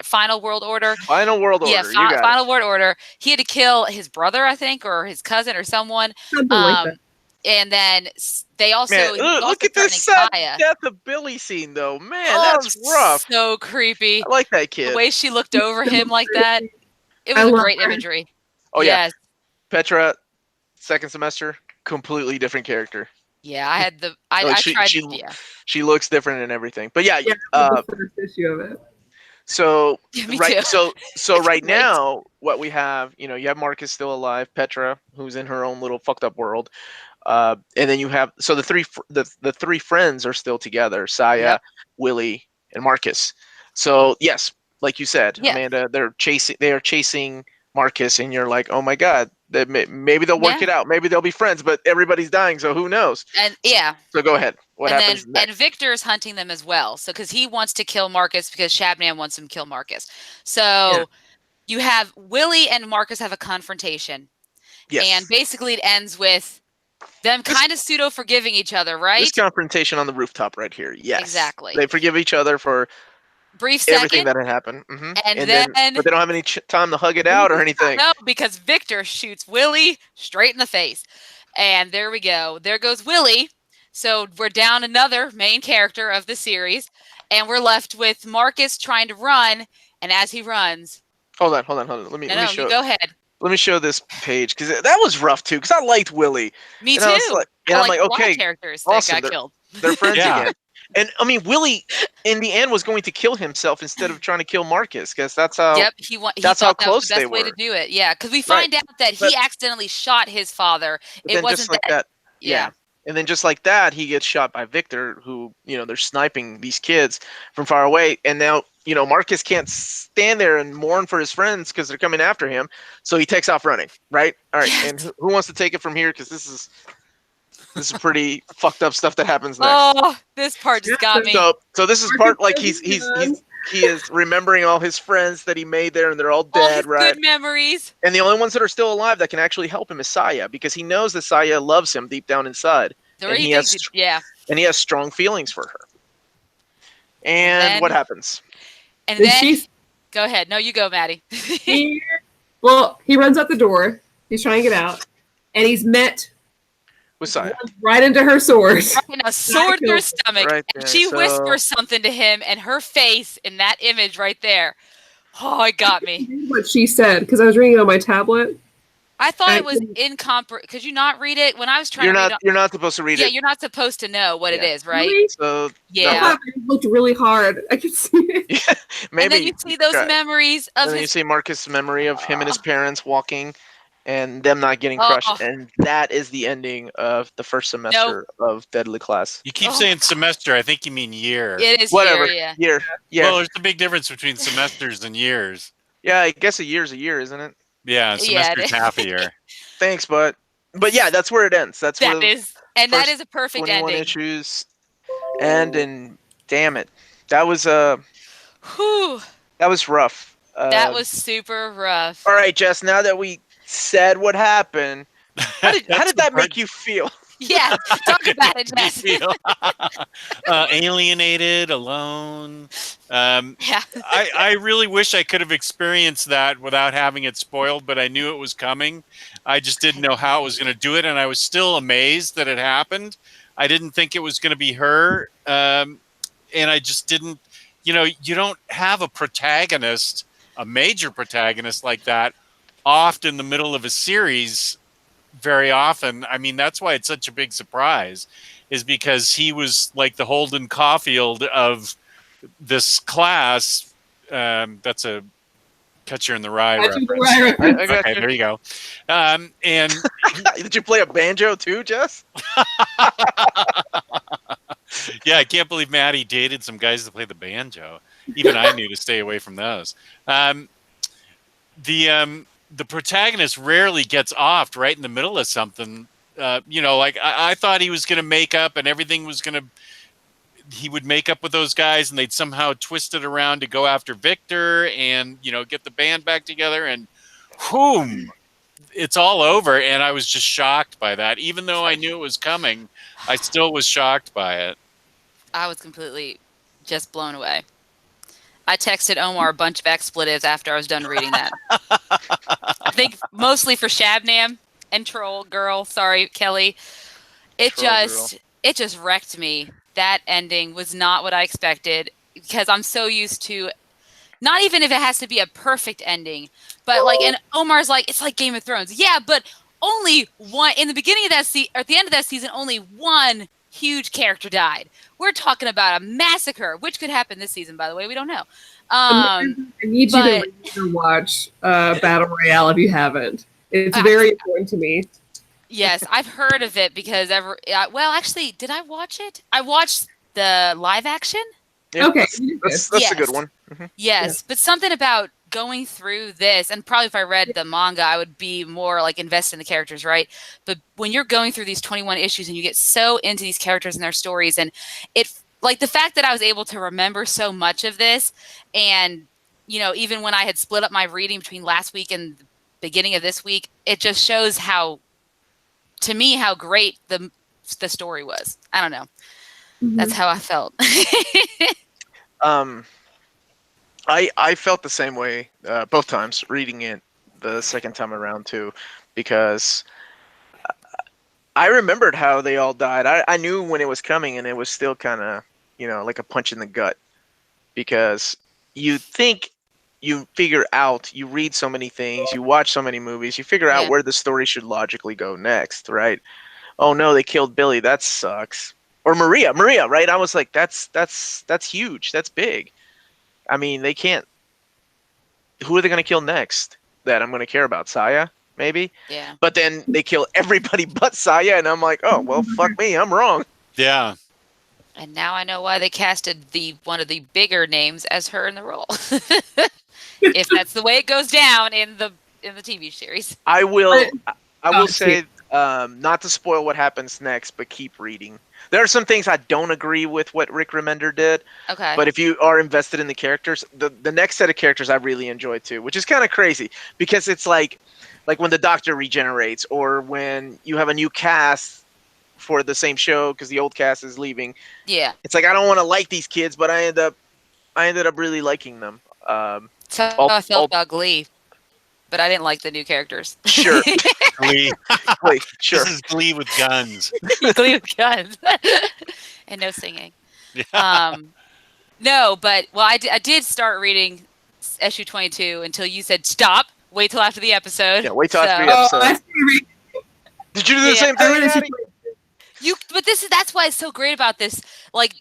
Final World Order. Final World Order. Yeah, Final World Order. He had to kill his brother, I think, or his cousin or someone. Something like that. And then they also look at this sad death of Billy scene, though. Man, that's rough. So creepy. I like that kid. The way she looked over him like that. It was great imagery. Oh, yes. Yeah. Petra, second semester, completely different character. Yeah, I had she looks different and everything. But yeah, the first issue of it. So too. So right now, what we have, you have Marcus still alive, Petra, who's in her own little fucked up world. And then you have the three friends are still together: Saya, Willie, and Marcus. So yes, like you said, Amanda, they are chasing Marcus, and you're like, oh my god, maybe they'll work it out, maybe they'll be friends, but everybody's dying, so who knows? And so go ahead. What happens next? And Victor's hunting them as well, so because he wants to kill Marcus because Shabnam wants him to kill Marcus. So you have Willie and Marcus have a confrontation. Yes. And basically it ends with them kind of pseudo forgiving each other, right? This confrontation on the rooftop right here. Yes. Exactly. They forgive each other for brief second. Everything that had happened. Mm-hmm. And then but they don't have any time to hug it out or anything. No, because Victor shoots Willie straight in the face. And there we go. There goes Willie. So we're down another main character of the series. And we're left with Marcus trying to run. And as he runs... Hold on. Let me show. You go ahead. Let me show this page, because that was rough, too, because I liked Willie. Me too. I'm like, okay, characters awesome. That got killed. They're friends again. And, I mean, Willie, in the end, was going to kill himself instead of trying to kill Marcus, because that's how he that's how close that was the best they were. way to do it. Yeah, because we find out that he accidentally shot his father. It wasn't just like that. Yeah. And then just like that, he gets shot by Victor, who, they're sniping these kids from far away. And now, Marcus can't stand there and mourn for his friends because they're coming after him. So he takes off running, right? All right. Yes. And who wants to take it from here? Because this is pretty fucked up stuff that happens next. Oh, this part just got me. So this is part like he is remembering all his friends that he made there, and they're all dead, all his right? Good memories. And the only ones that are still alive that can actually help him is Saya, because he knows that Saya loves him deep down inside, and he has strong feelings for her. And what happens? And then go ahead. No, you go, Maddie. He runs out the door. He's trying to get out, and he's met with Saya right into her sword. A sword through her stomach. Right there, and she whispers something to him, and her face in that image right there. Oh, it got me. What she said, because I was reading it on my tablet. I thought it was incomprehensible. Could you not read it when I was trying to read it? You're not supposed to read it. Yeah, you're not supposed to know what it is, right? Really? So I it looked really hard. I could see it. Yeah, maybe. And then you see those memories of you see Marcus' memory of him and his parents walking, and them not getting crushed, and that is the ending of the first semester of Deadly Class. You keep saying semester. I think you mean year. It is whatever. Year. Well, there's a big difference between semesters and years. Yeah, I guess a year's a year, isn't it? Yeah, a semester's half a year. Thanks, but yeah, that's where it ends. That is a perfect 21 ending. Issues end, and damn it, that was that was rough. That was super rough. All right, Jess. Now that we said what happened, how did that make you feel? Yeah, talk about it, Jess. Alienated, alone. I really wish I could have experienced that without having it spoiled, but I knew it was coming. I just didn't know how it was going to do it, and I was still amazed that it happened. I didn't think it was going to be her, and I just didn't. You don't have a protagonist, a major protagonist like that, oft in the middle of a series. Very often. I mean, that's why it's such a big surprise, is because he was like the Holden Caulfield of this class. That's a Catcher in the Rye reference. Okay, there you go. And did you play a banjo too, Jess? Yeah, I can't believe Maddie dated some guys that play the banjo. Even I knew to stay away from those. The protagonist rarely gets off right in the middle of something. Like I thought he was going to make up and everything was going to, he would make up with those guys and they'd somehow twist it around to go after Victor and, get the band back together, and boom, it's all over. And I was just shocked by that. Even though I knew it was coming, I still was shocked by it. I was completely just blown away. I texted Omar a bunch of expletives after I was done reading that. I think mostly for Shabnam and Troll Girl. Sorry, Kelly. It just wrecked me. That ending was not what I expected, because I'm so used to, not even if it has to be a perfect ending, but and Omar's like, it's like Game of Thrones. Yeah, but only one, in the beginning of that or at the end of that season, only one huge character died. We're talking about a massacre, which could happen this season, by the way. We don't know. I need you to watch Battle Royale if you haven't. It's very important to me. Yes, I've heard of it because actually, did I watch it? I watched the live action. Yeah, okay, that's a good one. Mm-hmm. Yes, but something about going through this, and probably if I read the manga, I would be more invested in the characters, right? But when you're going through these 21 issues and you get so into these characters and their stories, and it the fact that I was able to remember so much of this, and even when I had split up my reading between last week and the beginning of this week, it just shows how great the story was. I don't know. Mm-hmm. That's how I felt. I felt the same way both times reading it the second time around too, because I remembered how they all died. I knew when it was coming, and it was still kind of like a punch in the gut, because you think you figure out, you read so many things, you watch so many movies, you figure out where the story should logically go next, right? Oh no, they killed Billy. That sucks. Or Maria, right? I was like, that's huge. That's big. I mean, they can't. Who are they going to kill next that I'm going to care about? Saya? maybe. Yeah. But then they kill everybody but Saya, and I'm like, oh well, fuck me, I'm wrong. Yeah. And now I know why they casted one of the bigger names as her in the role. If that's the way it goes down in the TV series. I will Oh, say, not to spoil what happens next, but keep reading. There are some things I don't agree with what Rick Remender did, Okay. but if you are invested in the characters, the next set of characters I really enjoy too, which is kind of crazy because it's like when the Doctor regenerates, or when you have a new cast for the same show because the old cast is leaving. Yeah. It's like I don't want to like these kids, but I ended up really liking them. So I felt about Glee, but I didn't like the new characters. Sure. Glee. Glee, sure. This is Glee with guns. Glee with guns and no singing. No, but I did start reading issue 22 until you said stop. Wait till after the episode. Yeah, wait till after the episode. Did you do the same thing, Maddie? But that's why it's so great about this. Like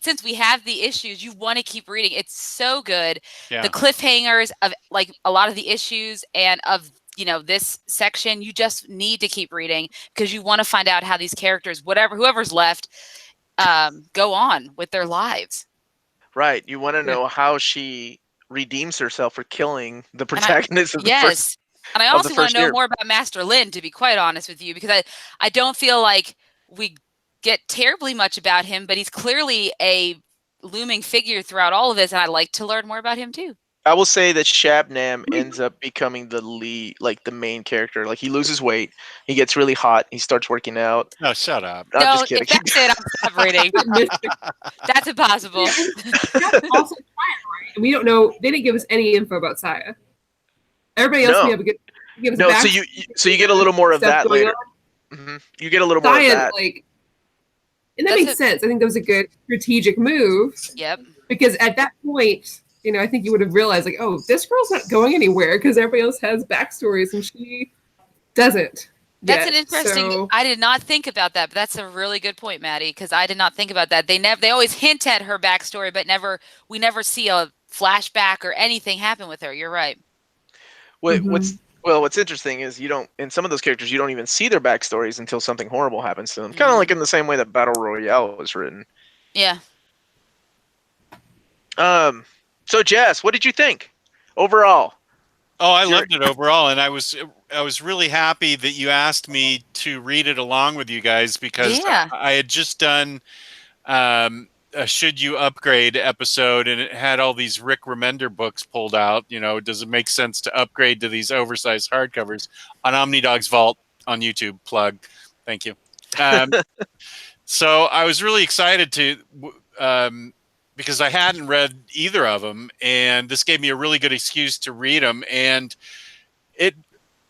since we have the issues, you want to keep reading. It's so good. Yeah. The cliffhangers of like a lot of the issues and of this section, you just need to keep reading because you want to find out how these characters, whoever's left, go on with their lives. Right. You want to know how she redeems herself for killing the protagonist of the first. And I also want to know more about Master Lin, to be quite honest with you, because I don't feel like we get terribly much about him, but he's clearly a looming figure throughout all of this, and I'd like to learn more about him too. I will say that Shabnam ends up becoming the lead, like the main character. Like he loses weight, he gets really hot, he starts working out. No, shut up. I'm just kidding. If that's it, I'm stop reading. That's impossible. That's also right? We don't know. They didn't give us any info about Saya. Everybody else give us no. So you get a little more of that later. Mm-hmm. You get a little more of that. And that makes sense. I think that was a good strategic move. Yep. Because at that point, I think you would have realized, like, oh, this girl's not going anywhere because everybody else has backstories and she doesn't. That's an interesting. I did not think about that, but that's a really good point, Maddie. Because I did not think about that. They always hint at her backstory, but we never see a flashback or anything happen with her. You're right. What's interesting is in some of those characters, you don't even see their backstories until something horrible happens to them. Kind of like in the same way that Battle Royale was written. Yeah. So Jess, what did you think overall? Oh, I loved it overall, and I was really happy that you asked me to read it along with you guys because I had just done a Should You Upgrade episode, and it had all these Rick Remender books pulled out. Does it make sense to upgrade to these oversized hardcovers on Omnidog's Vault on YouTube? Plug. Thank you. So I was really excited to, because I hadn't read either of them, and this gave me a really good excuse to read them. And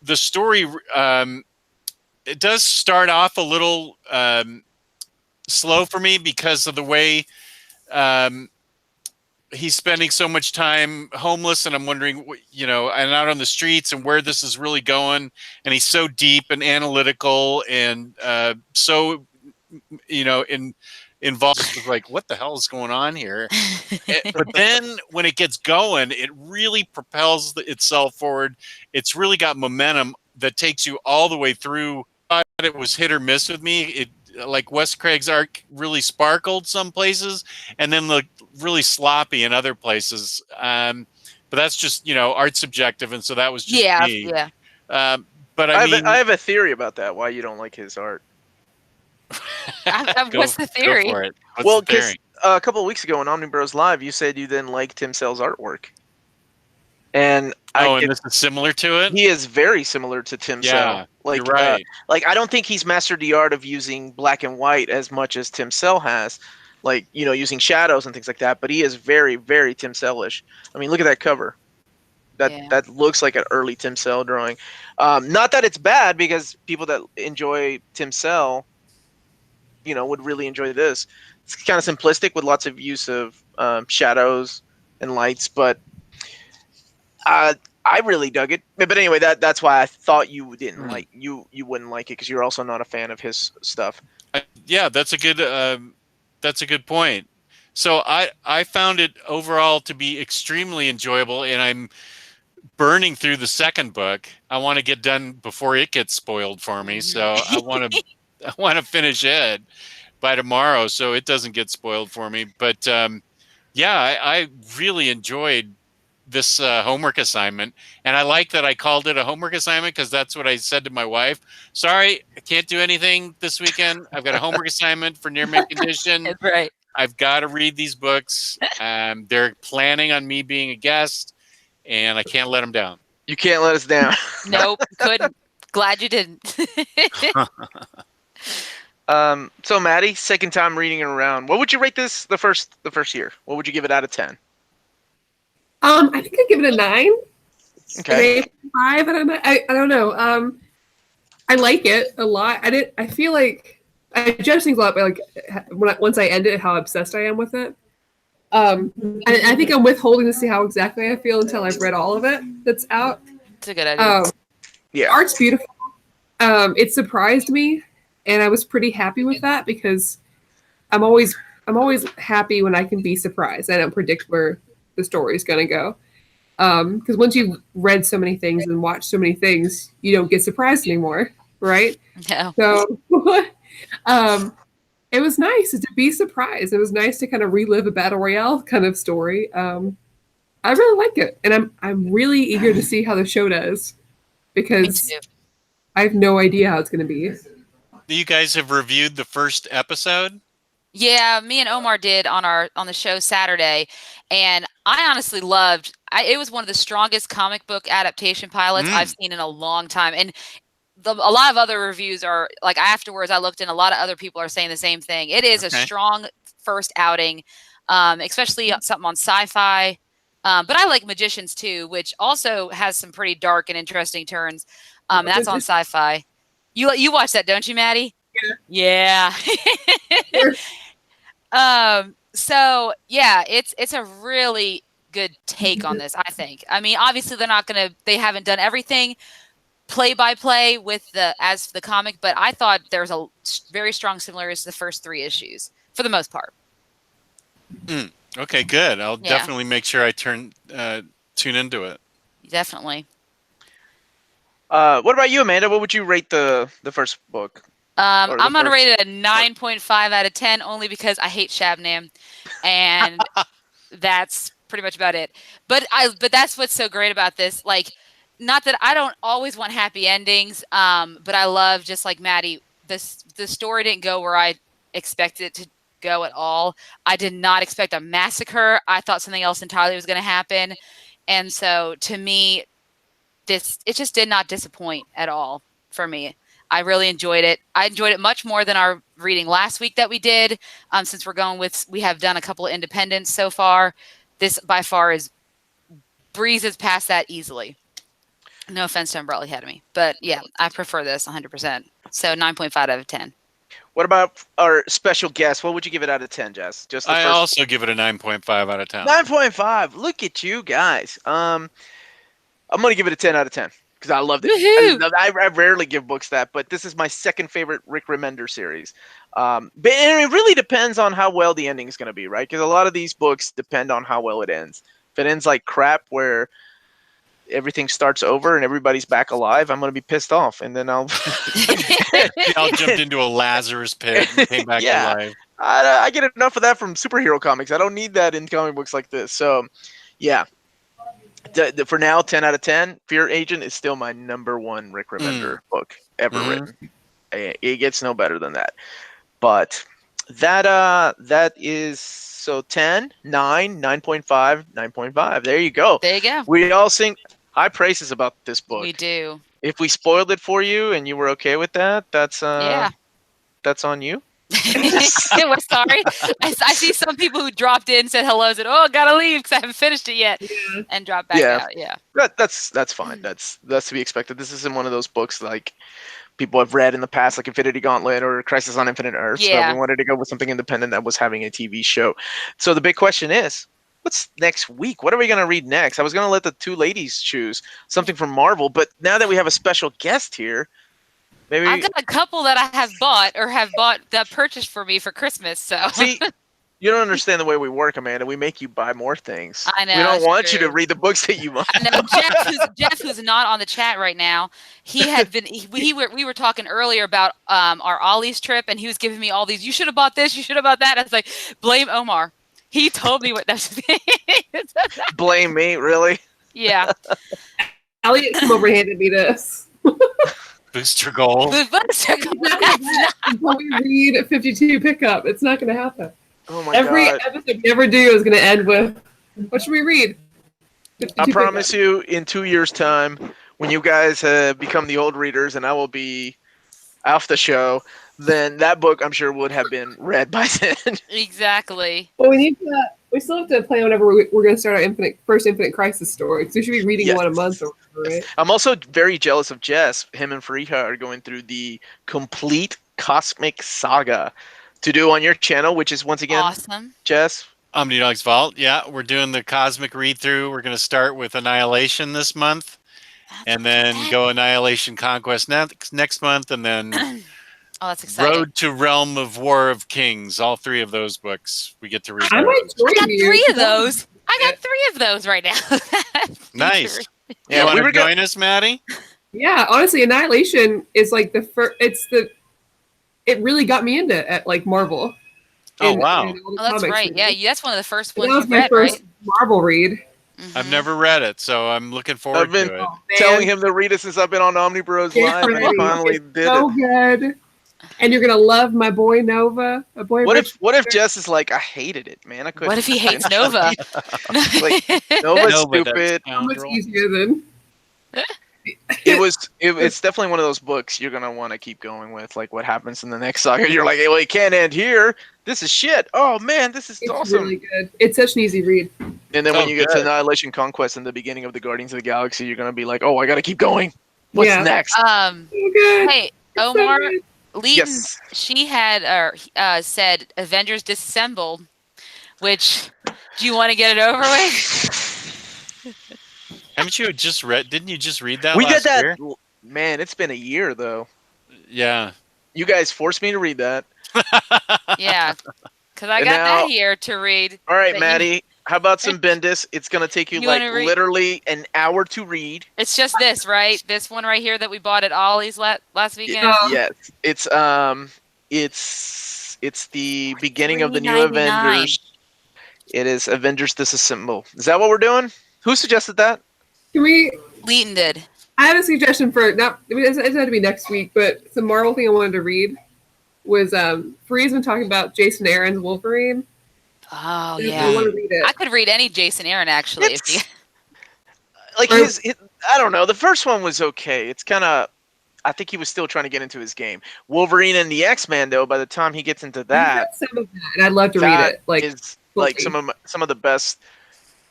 the story, it does start off a little slow for me because of the way he's spending so much time homeless, and I'm wondering, and out on the streets, and where this is really going. And he's so deep and analytical, and so involved with like, what the hell is going on here? But then when it gets going, it really propels itself forward. It's really got momentum that takes you all the way through. I thought it was hit or miss with me. Like Wes Craig's art really sparkled some places and then looked really sloppy in other places. But that's just, art subjective. And so that was just me. Yeah. But I have a theory about that, why you don't like his art. What's the theory? Go for it. Because a couple of weeks ago on Omnibros Live, you said you didn't like Tim Cell's artwork. And and this is similar to it? He is very similar to Tim Cell. You're right. I don't think he's mastered the art of using black and white as much as Tim Cell has. Using shadows and things like that. But he is very, very Tim Cell-ish. I mean, look at that cover. That looks like an early Tim Cell drawing. Not that it's bad, because people that enjoy Tim Cell, would really enjoy this. It's kind of simplistic with lots of use of shadows and lights, but I really dug it. But anyway, that's why I thought you didn't like you wouldn't like it, because you're also not a fan of his stuff. That's a good point. So I found it overall to be extremely enjoyable, and I'm burning through the second book. I want to get done before it gets spoiled for me. So I want to finish it by tomorrow so it doesn't get spoiled for me. But I really enjoyed this homework assignment, and I like that I called it a homework assignment because that's what I said to my wife. Sorry, I can't do anything this weekend. I've got a homework assignment for near mint condition. That's right. I've got to read these books. They're planning on me being a guest, and I can't let them down. You can't let us down. Nope, couldn't. Glad you didn't. So Maddie, second time reading it around. What would you rate this the first year? What would you give it out of 10? I think I'd give it a 9. Okay. Maybe 5. I don't know. I like it a lot. I feel like I judge things a lot by like once I end it, how obsessed I am with it. I think I'm withholding to see how exactly I feel until I've read all of it that's out. It's a good idea. The art's beautiful. It surprised me, and I was pretty happy with that because I'm always happy when I can be surprised. I don't predict where the story is going to go. Because once you've read so many things and watched so many things, you don't get surprised anymore, right? No. So it was nice to be surprised. It was nice to kind of relive a battle royale kind of story. I really like it, and I'm really eager to see how the show does because I have no idea how it's going to be. You guys have reviewed the first episode? Yeah, me and Omar did on the show Saturday, and I honestly loved. It was one of the strongest comic book adaptation pilots I've seen in a long time, and a lot of other reviews are like afterwards. I looked, and a lot of other people are saying the same thing. It is a strong first outing, especially something on sci-fi. But I like Magicians too, which also has some pretty dark and interesting turns. That's on sci-fi. You watch that, don't you, Maddie? Yeah. So yeah, it's a really good take on this, I think. I mean, obviously they haven't done everything play by play with the comic, but I thought there's a very strong similarities to the first 3 issues for the most part. Okay, good. I'll definitely make sure I tune into it. Definitely. What about you, Amanda? What would you rate the first book? I'm going to rate it a 9.5 out of 10 only because I hate Shabnam, and that's pretty much about it. But that's what's so great about this. Like, not that I don't always want happy endings, but I love, just like Maddie, the story didn't go where I expected it to go at all. I did not expect a massacre. I thought something else entirely was going to happen. And so to me, it just did not disappoint at all for me. I really enjoyed it. I enjoyed it much more than our reading last week that we did. Since we have done a couple of independents so far. This by far breezes past that easily. No offense to Umbrella Academy, but yeah, I prefer this 100%. So 9.5 out of 10. What about our special guest? What would you give it out of 10, Jess? I also give it a 9.5 out of 10. 9.5. Look at you guys. I'm going to give it a 10 out of 10 because I loved it. I rarely give books that, but this is my second favorite Rick Remender series. But it really depends on how well the ending is going to be, right? Because a lot of these books depend on how well it ends. If it ends like crap where everything starts over and everybody's back alive, I'm going to be pissed off, and then I'll jumped into a Lazarus pit and came back alive. I get enough of that from superhero comics. I don't need that in comic books like this. So, yeah. For now, 10 out of 10. Fear Agent is still my number 1 Rick Remender book ever written. It gets no better than that. But that is so 10, 9, 9.5, 9.5. There you go. There you go. We all sing high praises about this book. We do. If we spoiled it for you and you were okay with that, that's on you. We're sorry. I see some people who dropped in, said hello, said, "Oh, gotta leave because I haven't finished it yet," and dropped back out. Yeah, that's fine. That's to be expected. This isn't one of those books like people have read in the past, like Infinity Gauntlet or Crisis on Infinite Earths. Yeah. But we wanted to go with something independent that was having a TV show. So the big question is, what's next week? What are we going to read next? I was going to let the 2 ladies choose something from Marvel, but now that we have a special guest here, maybe I've got a couple that I have bought that purchased for me for Christmas. So see, You don't understand the way we work, Amanda. We make you buy more things. I know. We don't it's want you true. to read the books that you want. I know Jeff, who's not on the chat right now. He had been. We were talking earlier about our Ollie's trip, and he was giving me all these. You should have bought this. You should have bought that. I was like, blame Omar. He told me what that's. Blame me, really? Yeah. Elliot came over and handed me this. Booster gold. The When we read 52 pickup, it's not going to happen. Oh my Every god! episode we ever do is going to end with, what should we read? 52 I promise pickup. you, in 2 years' time, when you guys have become the old readers, and I will be off the show, then that book I'm sure would have been read by then. Exactly. Well, we still have to plan whenever we're going to start our first Infinite Crisis story. So we should be reading one a month or whatever, right? I'm also very jealous of Jess. Him and Fariha are going through the complete cosmic saga to do on your channel, which is once again, Awesome. Jess. Omnidog's Vault. Yeah, we're doing the cosmic read through. We're going to start with Annihilation this month, and then go Annihilation Conquest next month, and then Oh, that's exciting. Road to Realm of War of Kings. All three of those books we get to read. I might I got join you. 3 of those. I got 3 of those right now. Nice. Yeah, You want we to were join us, Maddie? Yeah, honestly, Annihilation is like the first. It really got me into like Marvel. Oh, wow. all the Oh, that's comics right. and Yeah, everything. that's one of the first That ones was you my read, first right? Marvel read. I've Mhm. never read it, so I'm looking forward I've been to it. Oh, telling man. him to read it since I've been on Omnibros Get Live, and he ready. finally It's did so it. good. And you're gonna love my boy Nova. My boy What Rich. if Jess is like, I hated it, man. I couldn't. What if he hates Nova? Like, Nova's Nova, that stupid. How much scoundrel. easier than It's definitely one of those books you're gonna want to keep going with, like what happens in the next saga. You're like, hey, well, it can't end here. This is shit. Oh man, this is it's awesome. really good. It's such an easy read. And then when Oh, you get to good. Annihilation Conquest in the beginning of the Guardians of the Galaxy, you're gonna be like, oh, I gotta keep going. What's Yeah. next? So good. Hey, It's so Omar, good. Leeton, Yes. she had said Avengers Disassembled, which, do you want to get it over with? Haven't you just read? Didn't you just read that? We last did that. year? Man, it's been a year though. Yeah. You guys forced me to read that. Yeah, because I And got now- that here to read. All right, That you- Maddie. How about some Bendis? It's gonna take you You like wanna read- literally an hour to read. It's just this, right? This one right here that we bought at Ollie's last weekend. Yeah. Yes, it's the beginning of the new $3.99. Avengers. It is Avengers Disassemble. Is that what we're doing? Who suggested that? Can we? Leeton did. I have a suggestion for not. I mean, it doesn't have to be next week, but some Marvel thing I wanted to read was Free's been talking about Jason Aaron's Wolverine. Oh I yeah, want to read it. I could read any Jason Aaron actually. If It's- you, Like Or- I don't know. The first one was okay. It's kind of. I think he was still trying to get into his game. Wolverine and the X-Men, though, by the time he gets into I've that, read some of that, and I'd love to read that it. Like, is like fully. some of the best.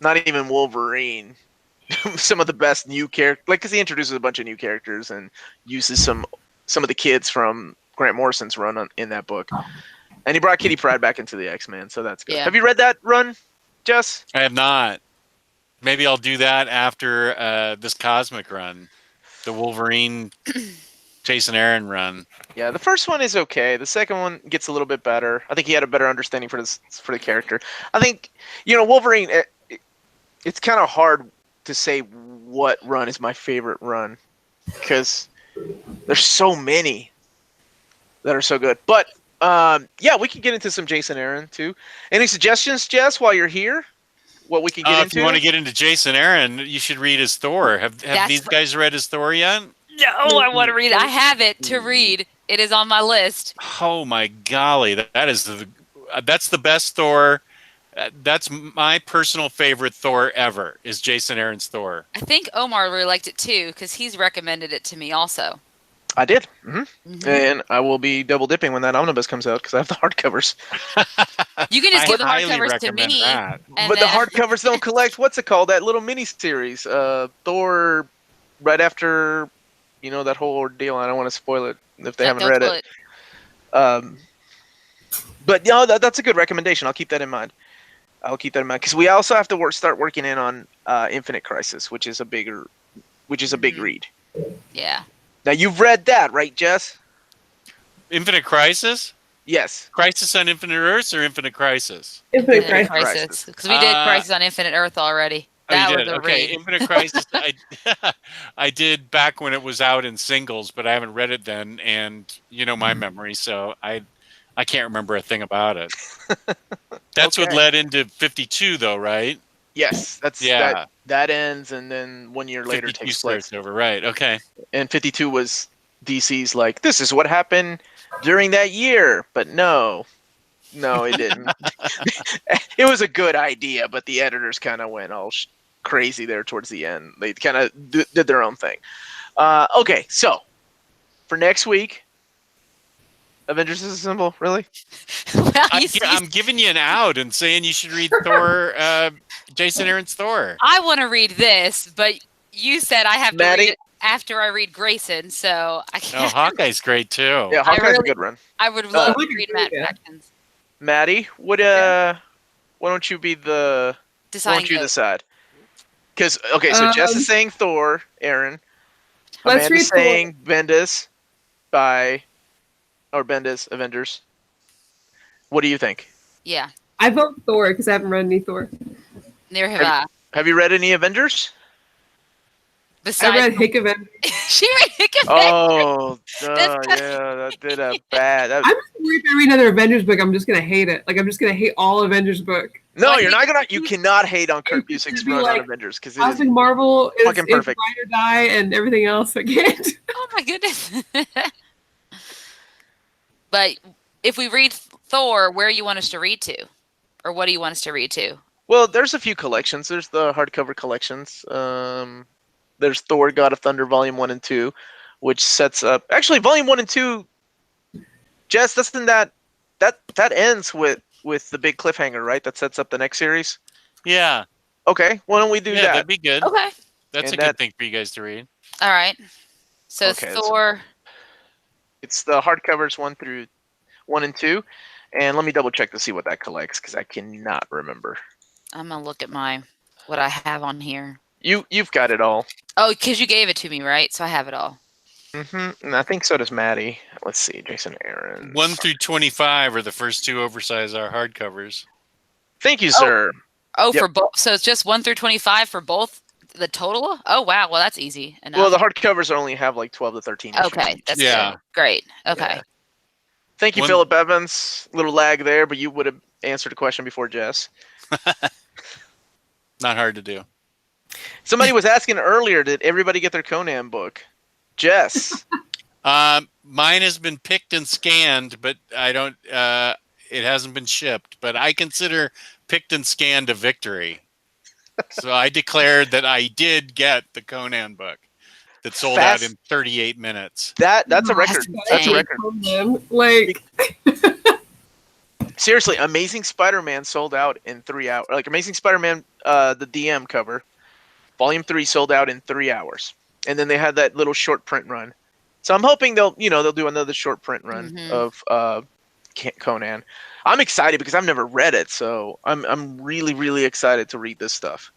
Not even Wolverine. Some of the best new characters, like because he introduces a bunch of new characters and uses some of the kids from Grant Morrison's run in that book, and he brought Kitty Pryde back into the X-Men, so that's good. Yeah. Have you read that run, Jess? I have not. Maybe I'll do that after this cosmic run, the Wolverine, Jason Aaron run. Yeah, the first one is okay. The second one gets a little bit better. I think he had a better understanding for the character. I think Wolverine. It's kind of hard to say what run is my favorite run because there's so many that are so good. But yeah, we can get into some Jason Aaron too. Any suggestions, Jess, while you're here? What we can get If into? you want to get into Jason Aaron, you should read his Thor. Have That's these guys read his Thor yet? no, I want to read it. I have it to read. It is on my list. Oh my golly, that's the best Thor. That's my personal favorite Thor ever. Is Jason Aaron's Thor. I think Omar really liked it too because he's recommended it to me also. I did, Mhm. and I will be double dipping when that omnibus comes out because I have the hardcovers. You can just I give the highly hardcovers to recommend me. that. And But the then- hardcovers don't collect. What's it called? That little mini series, Thor, right after, that whole ordeal. I don't want to spoil it if they haven't don't read spoil it. But that's a good recommendation. I'll keep that in mind. Because we also have to start working in on Infinite Crisis, which is a big Mhm. read. Yeah. Now you've read that, right, Jess? Infinite Crisis? Yes. Crisis on Infinite Earths or Infinite Crisis? Infinite Infinite Crisis. Crisis. Because we did Crisis on Infinite Earth already. Oh, you That was did? a Okay, read. Infinite Crisis. I did back when it was out in singles, but I haven't read it then, and you know my memory, so I can't remember a thing about it. That's what Okay. led into 52, though, right? Yes, that's Yeah. that ends, and then 1 year later 52 takes place. starts over, right? Okay. And 52 was DC's like, this is what happened during that year, but no, it didn't. It was a good idea, but the editors kind of went all crazy there towards the end. They kind of did their own thing. Okay, so for next week, Avengers Assemble, really? Well, I'm giving you an out and saying you should read Thor, Jason Aaron's Thor. I want to read this, but you said I have to Maddie? read it after I read Grayson, so I Oh, can't. Hawkeye's great too. Yeah, Hawkeye's really- a good run. I would love to we read can Matt do that. Fraction. Maddie, why don't you be the? Why Deciding don't you vote. decide? Because so Jess is saying Thor, Aaron. Let's Amanda's read Thor. saying Bendis Bendis Avengers. What do you think? Yeah, I vote Thor because I haven't read any Thor. near have I. Have you read any Avengers? I Besides, read Hick Event. she read Hickman. Oh, That's- yeah, that did a bad. I'm just worried if I read another Avengers book, I'm just gonna hate it. Like I'm just gonna hate all Avengers book. No, Well, I you're think not gonna. You cannot hate on Kurt It's Busiek's gonna be run on like Avengers because I think Marvel is fucking perfect. ride or die, and everything else I can't. Oh my goodness. But if we read Thor, where you want us to read to? Or what do you want us to read to? Well, there's a few collections. There's the hardcover collections. There's Thor: God of Thunder Volume 1 and 2, which sets up. Actually, Volume 1 and 2. Jess, doesn't that ends with the big cliffhanger, right? That sets up the next series. Yeah. Okay, why don't we do Yeah, that? that'd be good. Okay. That's And a that- good thing for you guys to read. All right. So Okay, so- Thor. It's the hardcovers 1 and 2, and let me double check to see what that collects because I cannot remember. I'm gonna look at what I have on here. You've got it all. Oh, because you gave it to me, right? So I have it all. And I think so does Maddie. Let's see, Jason Aaron. 1 through 25 are the first two oversized hardcovers. Thank you, sir. Oh, Yep. for both. So it's just 1 through 25 for both the total. Oh wow. Well, that's easy enough. Well, the hardcovers only have like 12 to 13 issues okay, each. that's Yeah. good. Great. Okay. Yeah. Thank you, One- Philip Evans. Little lag there, but you would have answered a question before Jess. Not hard to do. Somebody was asking earlier, did everybody get their Conan book? Jess. Mine has been picked and scanned, but I don't. It hasn't been shipped. But I consider picked and scanned a victory. So I declared that I did get the Conan book that sold out in 38 minutes. That's a record. That's a insane. record. Like Seriously, Amazing Spider-Man sold out in 3 hours. Like Amazing Spider-Man, the DM cover, Volume 3 sold out in 3 hours, and then they had that little short print run. So I'm hoping they'll do another short print run of Conan. I'm excited because I've never read it, so I'm really really excited to read this stuff.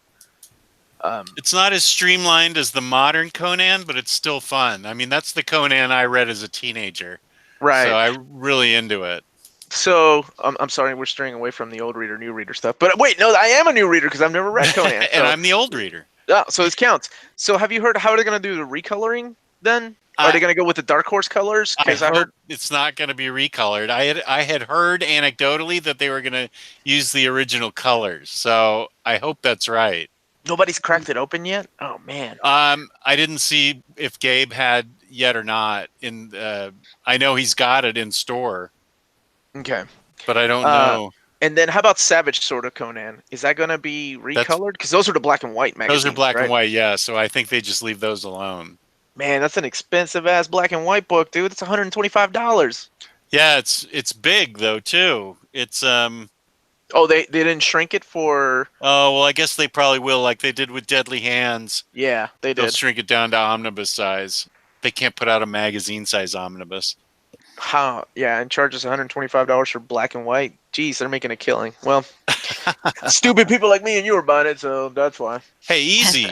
It's not as streamlined as the modern Conan, but it's still fun. I mean, that's the Conan I read as a teenager. Right. So I'm really into it. So I'm sorry, we're straying away from the old reader, new reader stuff. But wait, no, I am a new reader because I've never read Conan. And so, I'm the old reader. so this counts. So have you heard how they're going to do the recoloring then? Are they going to go with the Dark Horse colors? I Because I heard. hope it's not going to be recolored. I had heard anecdotally that they were going to use the original colors. So I hope that's right. Nobody's cracked it open yet? Oh, man. I didn't see if Gabe had yet or not. I know he's got it in store, Okay. but I don't know. And then how about Savage Sword of Conan? Is that going to be recolored? Because those are the black and white magazines. Those are black right? and white, yeah. So I think they just leave those alone. Man, that's an expensive ass black and white book, dude. It's $125. Yeah, it's big though too. It's Oh, they didn't shrink it for. Oh well, I guess they probably will, like they did with Deadly Hands. Yeah, they They'll did. shrink it down to omnibus size. They can't put out a magazine size omnibus. How? Yeah, and charges $125 for black and white. Jeez, they're making a killing. Well, stupid people like me and you are buying it, so that's why. Hey, easy.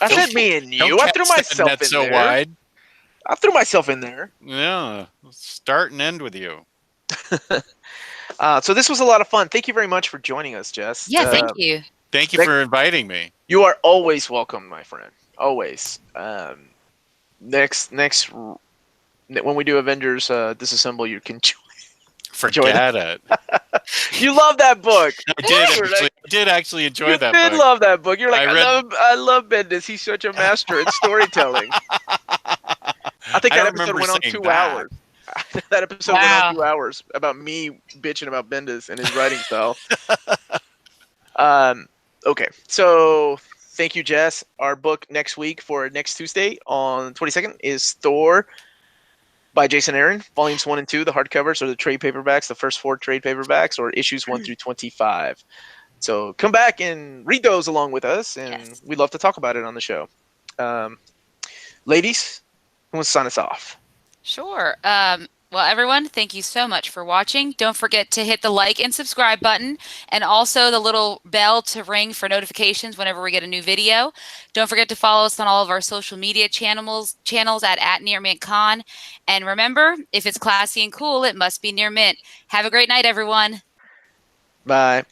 I Don't- said me and Don't you. I threw cast that myself net in so there. wide. I threw myself in there. Yeah, start and end with you. So this was a lot of fun. Thank you very much for joining us, Jess. Yeah, thank you. Thank you for inviting me. You are always welcome, my friend. Always. Next, when we do Avengers Disassemble, you can Forget it. You love that book. I did actually enjoy that book. You did love that book. You're like, I I love Bendis. He's such a master at storytelling. I think that episode went on 2 hours. That episode went on 2 hours about me bitching about Bendis and his writing style. Okay, so thank you, Jess. Our book next week for next Tuesday on 22nd is Thor by Jason Aaron, volumes 1 and 2, the hardcovers or the trade paperbacks, the first 4 trade paperbacks, or issues 1 through 25. So come back and read those along with us, and we'd love to talk about it on the show. Ladies, who wants to sign us off? Sure. Well, everyone, thank you so much for watching. Don't forget to hit the like and subscribe button, and also the little bell to ring for notifications whenever we get a new video. Don't forget to follow us on all of our social media channels at NearMintCon. And remember, if it's classy and cool, it must be Near Mint. Have a great night, everyone. Bye.